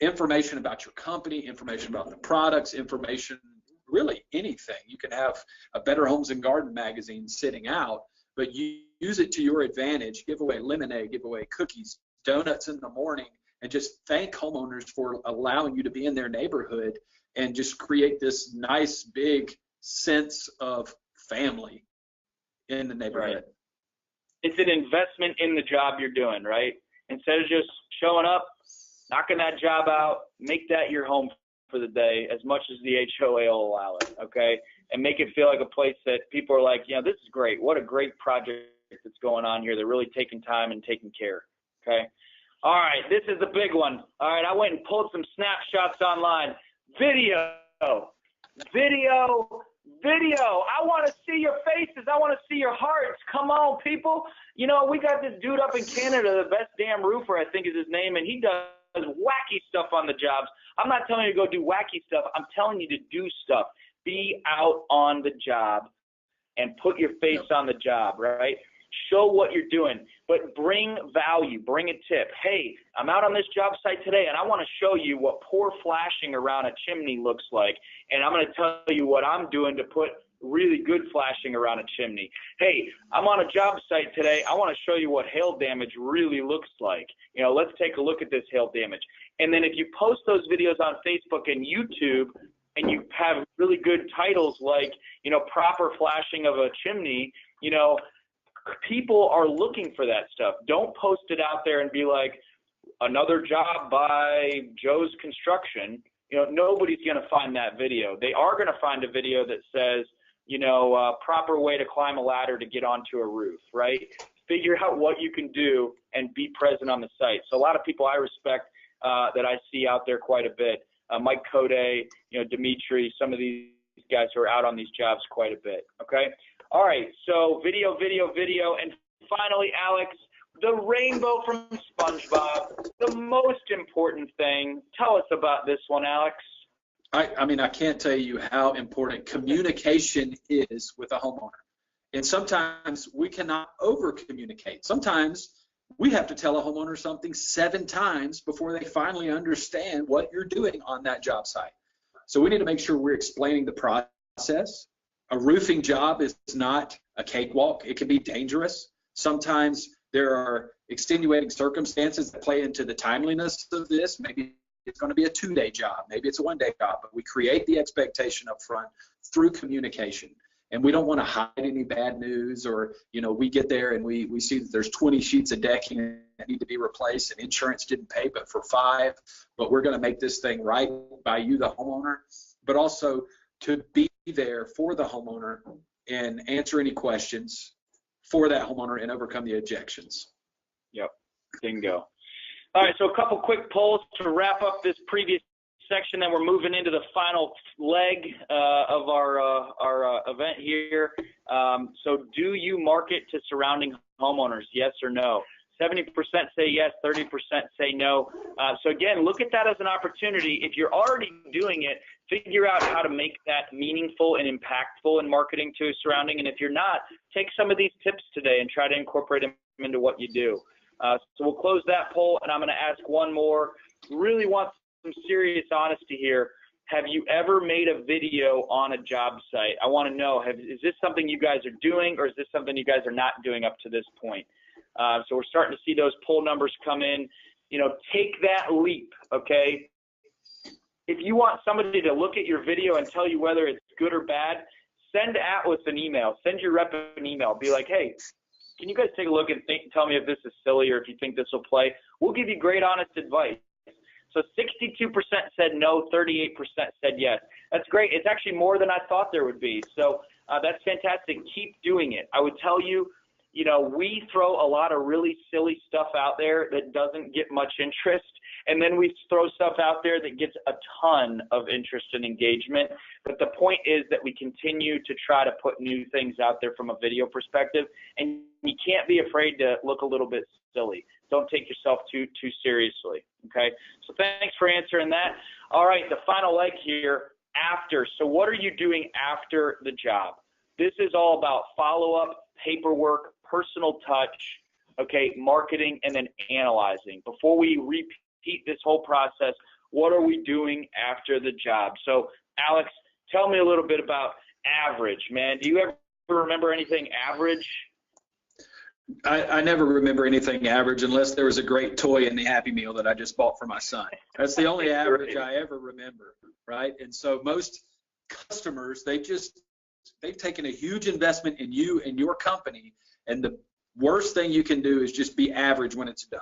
information about your company, information about the products, information, really anything. You can have a Better Homes and Garden magazine sitting out, but you use it to your advantage. Give away lemonade, give away cookies, donuts in the morning, and just thank homeowners for allowing you to be in their neighborhood and just create this nice big sense of family in the neighborhood. Right. It's an investment in the job you're doing, right? Instead of just showing up, knocking that job out, make that your home for the day as much as the HOA will allow it, okay? And make it feel like a place that people are like, this is great. What a great project that's going on here. They're really taking time and taking care, okay? All right, this is the big one. All right, I went and pulled some snapshots online. Video. I want to see your faces. I want to see your hearts. Come on, people. We got this dude up in Canada, the best damn roofer, I think is his name, and he does wacky stuff on the jobs. I'm not telling you to go do wacky stuff. I'm telling you to do stuff. Be out on the job and put your face on the job, right? Show what you're doing, but bring value, bring a tip. Hey, I'm out on this job site today, and I want to show you what poor flashing around a chimney looks like, and I'm going to tell you what I'm doing to put really good flashing around a chimney. Hey, I'm on a job site today. I want to show you what hail damage really looks like. Let's take a look at this hail damage. And then if you post those videos on Facebook and YouTube, and you have really good titles like, proper flashing of a chimney, people are looking for that stuff. Don't post it out there and be like, another job by Joe's Construction. Nobody's going to find that video. They are going to find a video that says, proper way to climb a ladder to get onto a roof, right? Figure out what you can do and be present on the site. So a lot of people I respect that I see out there quite a bit, Mike Code, Dimitri, some of these guys who are out on these jobs quite a bit, okay? All right, so video, and finally, Alex, the rainbow from SpongeBob, the most important thing. Tell us about this one, Alex. I can't tell you how important communication is with a homeowner. And sometimes we cannot over-communicate. Sometimes we have to tell a homeowner something 7 times before they finally understand what you're doing on that job site. So we need to make sure we're explaining the process. A roofing job is not a cakewalk. It can be dangerous. Sometimes there are extenuating circumstances that play into the timeliness of this. Maybe it's going to be a 2-day job. Maybe it's a 1-day job. But we create the expectation up front through communication. and we don't want to hide any bad news, or, you know, we get there and we see that there's 20 sheets of decking that need to be replaced and insurance didn't pay but for 5, but we're going to make this thing right by you, the homeowner, but also to be there for the homeowner and answer any questions for that homeowner and overcome the objections. Yep, bingo. All right, so a couple quick polls to wrap up this previous section, then we're moving into the final leg of our event here. So do you market to surrounding homeowners, yes or no? 70% say yes, 30% say no. So again, look at that as an opportunity. If you're already doing it, figure out how to make that meaningful and impactful in marketing to a surrounding. And if you're not, take some of these tips today and try to incorporate them into what you do. So we'll close that poll, and I'm going to ask one more. Really want some serious honesty here. Have you ever made a video on a job site? I want to know, is this something you guys are doing, or is this something you guys are not doing up to this point? So we're starting to see those poll numbers come in. You know, take that leap, okay? If you want somebody to look at your video and tell you whether it's good or bad, send Atlas an email. Send your rep an email. Be like, hey, can you guys take a look and tell me if this is silly or if you think this will play? We'll give you great, honest advice. So 62% said no, 38% said yes. That's great. It's actually more than I thought there would be. So that's fantastic. Keep doing it. I would tell you, you know, we throw a lot of really silly stuff out there that doesn't get much interest, and then we throw stuff out there that gets a ton of interest and engagement. But the point is that we continue to try to put new things out there from a video perspective, and you can't be afraid to look a little bit silly. Don't take yourself too seriously, okay? So thanks for answering that. All right, the final leg here, after. So what are you doing after the job? This is all about follow-up, paperwork, personal touch, okay, marketing, and then analyzing. Before we repeat this whole process, what are we doing after the job? So, Alex, tell me a little bit about average, man. Do you ever remember anything average? I never remember anything average unless there was a great toy in the Happy Meal that I just bought for my son. That's the only average I ever remember, right? And so most customers, they've taken a huge investment in you and your company, and the worst thing you can do is just be average when it's done.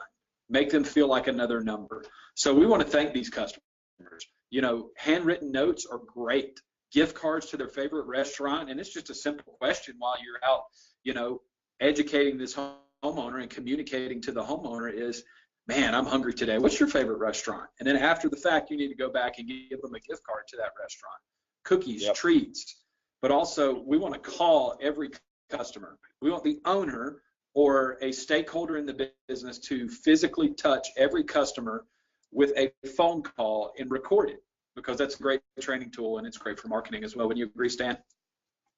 Make them feel like another number. So we want to thank these customers. You know, handwritten notes are great. Gift cards to their favorite restaurant, and it's just a simple question while you're out, you know, educating this homeowner and communicating to the homeowner is, man, I'm hungry today. What's your favorite restaurant? And then after the fact, you need to go back and give them a gift card to that restaurant. Cookies, yep. Treats. But also, we want to call every customer. We want the owner or a stakeholder in the business to physically touch every customer with a phone call and record it, because that's a great training tool and it's great for marketing as well. Wouldn't you agree, Stan?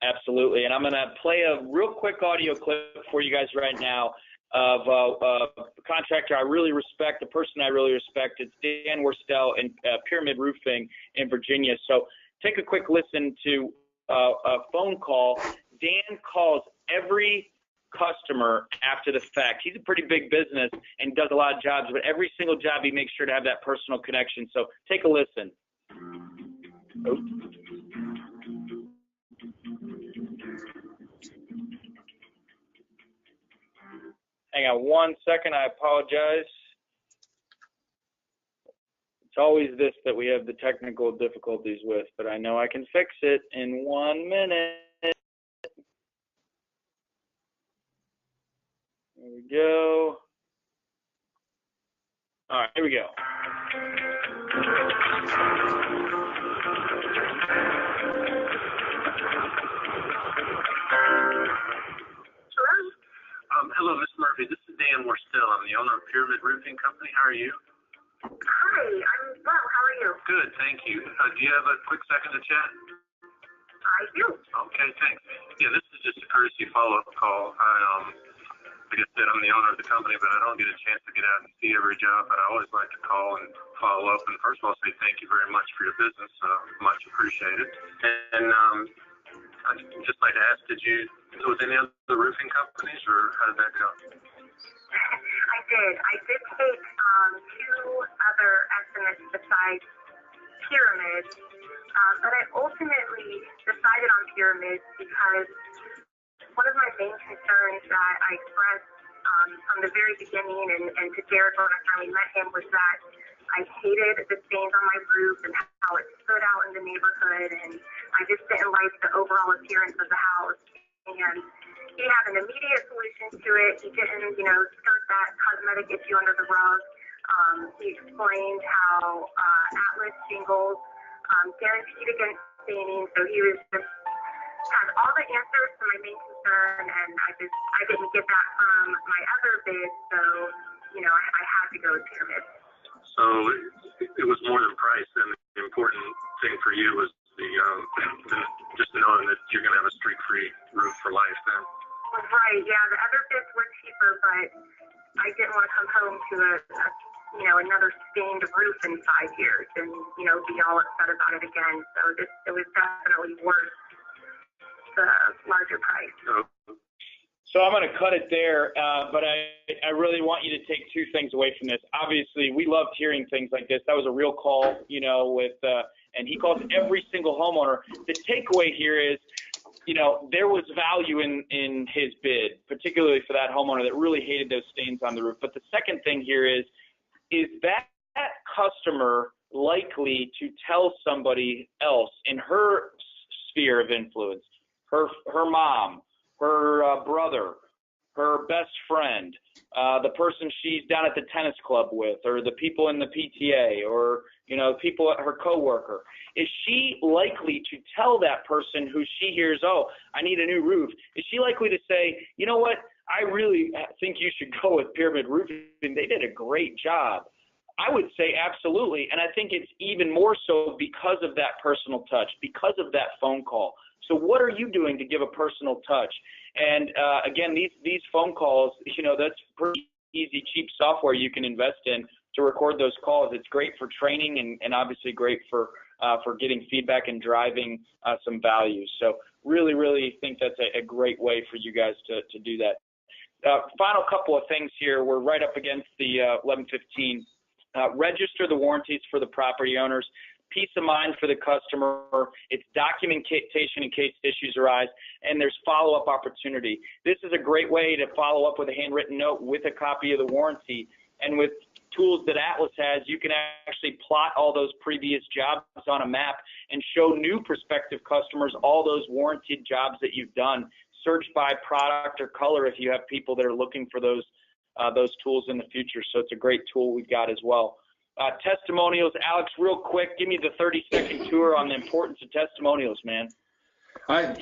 Absolutely. And I'm going to play a real quick audio clip for you guys right now of a contractor I really respect, a person I really respect. It's Dan Worstel in Pyramid Roofing in Virginia. So take a quick listen to a phone call. Dan calls every customer after the fact. He's a pretty big business and does a lot of jobs, but every single job he makes sure to have that personal connection. So take a listen. Oh. Hang on 1 second, I apologize. It's always this that we have the technical difficulties with, but I know I can fix it in 1 minute. There we go. All right, here we go. Hello, Ms. Murphy. This is Dan Worstel. I'm the owner of Pyramid Roofing Company. How are you? Hi, I'm well. How are you? Good, thank you. Do you have a quick second to chat? I do. Okay, thanks. Yeah, this is just a courtesy follow-up call. Like I said, I'm the owner of the company, but I don't get a chance to get out and see every job, but I always like to call and follow up. And first of all, say thank you very much for your business. Much appreciated. And I'd just like to ask, was any other roofing companies, or how did that go? I did. I did take 2 other estimates besides Pyramid, But I ultimately decided on pyramids because one of my main concerns that I expressed from the very beginning and to Derek when I finally met him was that I hated the stains on my roof and how it stood out in the neighborhood, and I just didn't like the overall appearance of the house. And he had an immediate solution to it. He didn't, skirt that cosmetic issue under the rug. He explained how Atlas shingles guaranteed against staining, so he was just had all the answers to my main concern, and I didn't get that from my other bid, so I had to go with pyramids. So it was more than price, and the important thing for you was just knowing that you're going to have a streak-free roof for life then. Right, yeah, the other bids were cheaper, but I didn't want to come home to another stained roof in 5 years and, be all upset about it again. So it was definitely worth the larger price. So I'm going to cut it there, but I really want you to take two things away from this. Obviously, we loved hearing things like this. That was a real call, and he calls every single homeowner. The takeaway here is, there was value in his bid, particularly for that homeowner that really hated those stains on the roof. But the second thing here is that customer likely to tell somebody else in her sphere of influence, her mom, her brother, her best friend, the person she's down at the tennis club with, or the people in the PTA, or people at her coworker? Is she likely to tell that person who she hears, oh, I need a new roof? Is she likely to say, you know what, I really think you should go with Pyramid Roofing. They did a great job. I would say absolutely, and I think it's even more so because of that personal touch, because of that phone call. So what are you doing to give a personal touch? And again, these phone calls, that's pretty easy, cheap software you can invest in to record those calls. It's great for training and obviously great for getting feedback and driving some value. So really, really think that's a great way for you guys to do that. Final couple of things here. We're right up against the 11:15. Register the warranties for the property owners. Peace of mind for the customer. It's documentation in case issues arise, and there's follow-up opportunity. This is a great way to follow up with a handwritten note with a copy of the warranty. And with tools that Atlas has, you can actually plot all those previous jobs on a map and show new prospective customers all those warranted jobs that you've done. Search by product or color if you have people that are looking for those tools in the future. So it's a great tool we've got as well. Testimonials, Alex, real quick, give me the 30-second tour on the importance of testimonials, man. I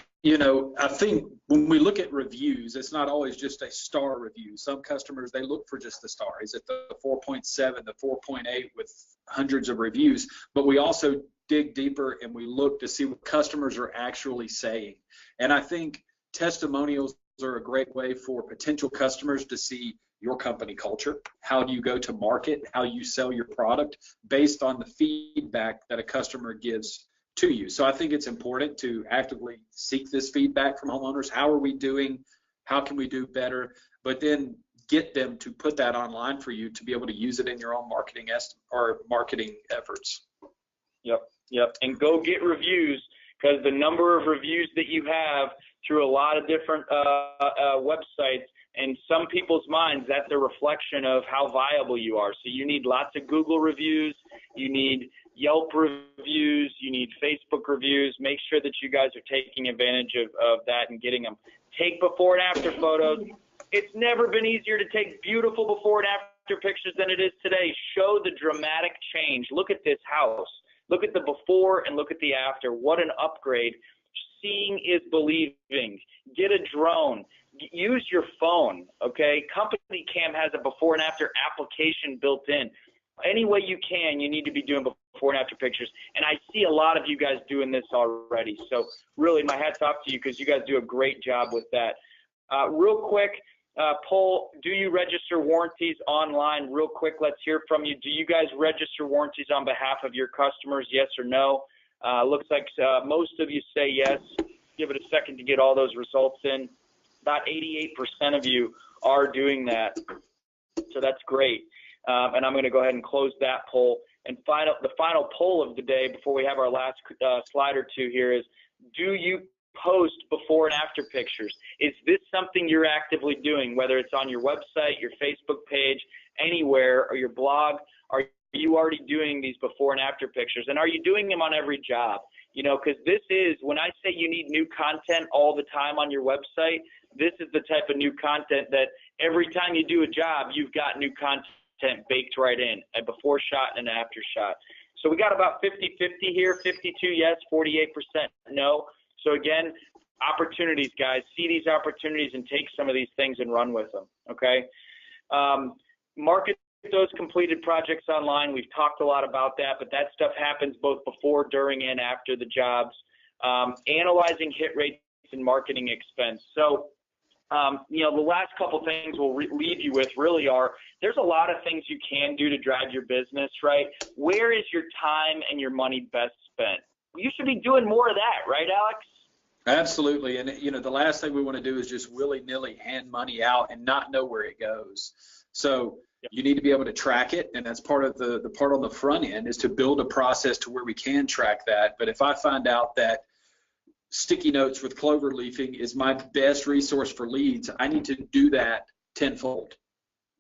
think when we look at reviews, it's not always just a star review. Some customers, they look for just the star. Is it the 4.7, the 4.8 with hundreds of reviews? But we also dig deeper and we look to see what customers are actually saying. And I think testimonials are a great way for potential customers to see your company culture, how do you go to market, how you sell your product based on the feedback that a customer gives to you. So I think it's important to actively seek this feedback from homeowners. How are we doing? How can we do better? But then get them to put that online for you to be able to use it in your own marketing efforts. Yep. And go get reviews, because the number of reviews that you have through a lot of different websites, in some people's minds, that's a reflection of how viable you are. So you need lots of Google reviews, you need Yelp reviews, you need Facebook reviews. Make sure that you guys are taking advantage of that and getting them. Take before and after photos. It's never been easier to take beautiful before and after pictures than it is today. Show the dramatic change. Look at this house. Look at the before and look at the after. What an upgrade. Seeing is believing. Get a drone. Use your phone, okay? Company Cam has a before and after application built in. Any way you can, you need to be doing before and after pictures. And I see a lot of you guys doing this already. So really, my hat's off to you, because you guys do a great job with that. Real quick, poll, do you register warranties online? Real quick, let's hear from you. Do you guys register warranties on behalf of your customers, yes or no? Looks like most of you say yes. Give it a second to get all those results in. About 88% of you are doing that, so that's great. And I'm going to go ahead and close that poll. And the final poll of the day before we have our last slide or two here is, do you post before and after pictures? Is this something you're actively doing, whether it's on your website, your Facebook page, anywhere, or your blog? Are you already doing these before and after pictures? And are you doing them on every job? You know, because this is, when I say you need new content all the time on your website, this is the type of new content that every time you do a job, you've got new content baked right in, a before shot and an after shot. So we got about 50-50 here, 52 yes, 48% no. So again, opportunities, guys. See these opportunities and take some of these things and run with them, okay? Market those completed projects online. We've talked a lot about that, but that stuff happens both before, during, and after the jobs. Analyzing hit rates and marketing expense. So, you know, the last couple things we'll leave you with really are, there's a lot of things you can do to drive your business, right? Where is your time and your money best spent? You should be doing more of that, right, Alex? Absolutely. And, you know, the last thing we want to do is just willy-nilly hand money out and not know where it goes. So you need to be able to track it, and that's part of the part on the front end is to build a process to where we can track that. But if I find out that sticky notes with clover leafing is my best resource for leads, I need to do that tenfold.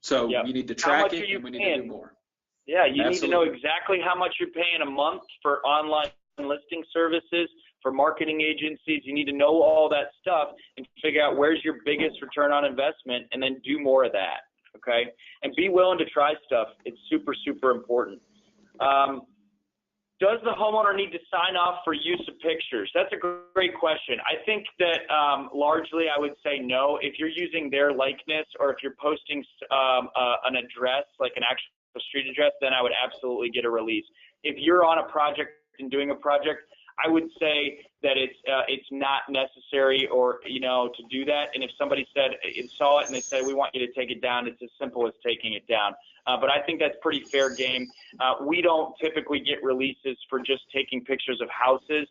So you need to track it, and we need to do more. Yeah, you need to know exactly how much you're paying a month for online listing services, for marketing agencies. You need to know all that stuff and figure out where's your biggest return on investment, and then do more of that, okay? And be willing to try stuff. It's super, super important. Does the homeowner need to sign off for use of pictures? That's a great question. I think that largely I would say no. If you're using their likeness, or if you're posting an address, like an actual street address, then I would absolutely get a release. If you're on a project and doing a project, I would say that it's not necessary, or, you know, to do that. And if somebody saw it and they said, we want you to take it down, it's as simple as taking it down. But I think that's pretty fair game. We don't typically get releases for just taking pictures of houses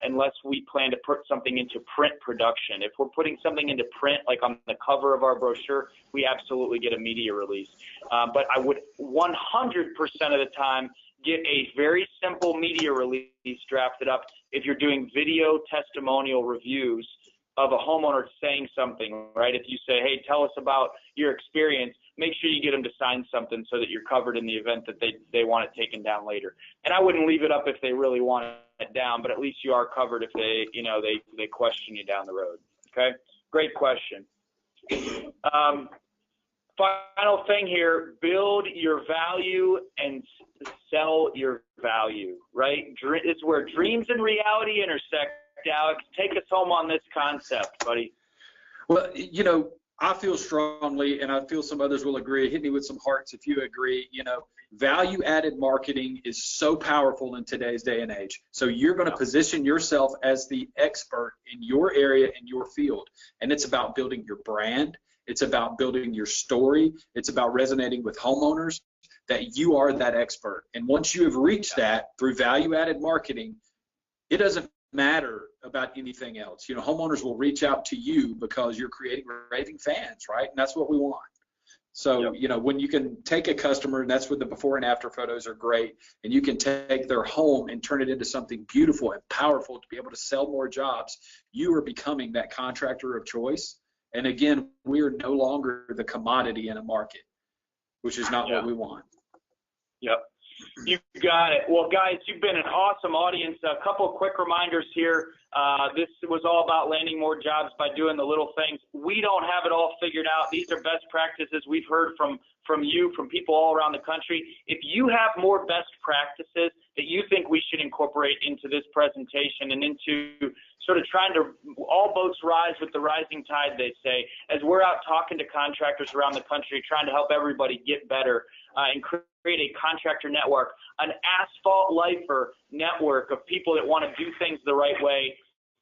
unless we plan to put something into print production. If we're putting something into print, like on the cover of our brochure, we absolutely get a media release. But I would 100% of the time get a very simple media release drafted up if you're doing video testimonial reviews of a homeowner saying something, right? If you say, hey, tell us about your experience, make sure you get them to sign something so that you're covered in the event that they want it taken down later. And I wouldn't leave it up if they really want it down, but at least you are covered if they question you down the road, okay? Great question. Final thing here, build your value and sell your value, right? It's where dreams and reality intersect. Alex, take us home on this concept, buddy. Well, you know, I feel strongly, and I feel some others will agree. Hit me with some hearts if you agree. You know, value-added marketing is so powerful in today's day and age. So you're going to position yourself as the expert in your area and your field, and it's about building your brand. It's about building your story. It's about resonating with homeowners, that you are that expert. And once you have reached that through value-added marketing, it doesn't matter about anything else. You know, homeowners will reach out to you because you're creating raving fans, right? And that's what we want. So, you know, when you can take a customer, and that's what the before and after photos are great, and you can take their home and turn it into something beautiful and powerful to be able to sell more jobs, you are becoming that contractor of choice. And again, we are no longer the commodity in a market, which is not what we want. Yep. You got it. Well, guys, you've been an awesome audience. A couple of quick reminders here. This was all about landing more jobs by doing the little things. We don't have it all figured out. These are best practices we've heard from you, from people all around the country. If you have more best practices that you think we should incorporate into this presentation and into sort of trying to, all boats rise with the rising tide, they say, as we're out talking to contractors around the country, trying to help everybody get better and create a contractor network, an asphalt lifer network of people that want to do things the right way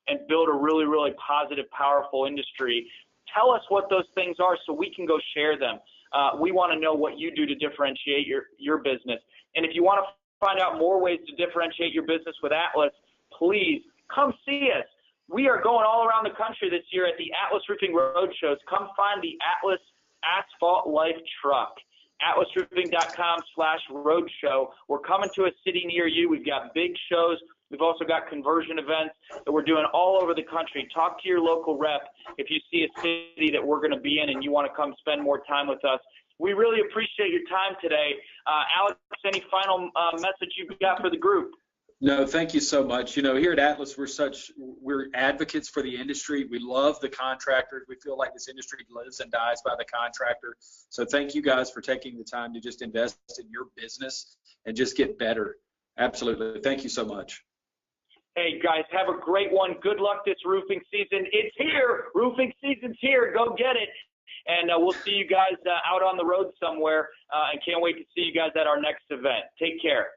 and build a really, really positive, powerful industry. Tell us what those things are so we can go share them. We want to know what you do to differentiate your business. And if you want to find out more ways to differentiate your business with Atlas, please come see us. We are going all around the country this year at the Atlas Roofing Road Shows. Come find the Atlas Asphalt Life truck. atlasroofing.com/roadshow. We're coming to a city near you. We've got big shows. We've also got conversion events that we're doing all over the country. Talk to your local rep if you see a city that we're going to be in and you want to come spend more time with us. We really appreciate your time today. Alex, any final message you've got for the group? No, thank you so much. You know, here at Atlas, we're advocates for the industry. We love the contractors. We feel like this industry lives and dies by the contractor. So thank you guys for taking the time to just invest in your business and just get better. Absolutely. Thank you so much. Hey, guys, have a great one. Good luck this roofing season. It's here. Roofing season's here. Go get it. And we'll see you guys out on the road somewhere, and can't wait to see you guys at our next event. Take care.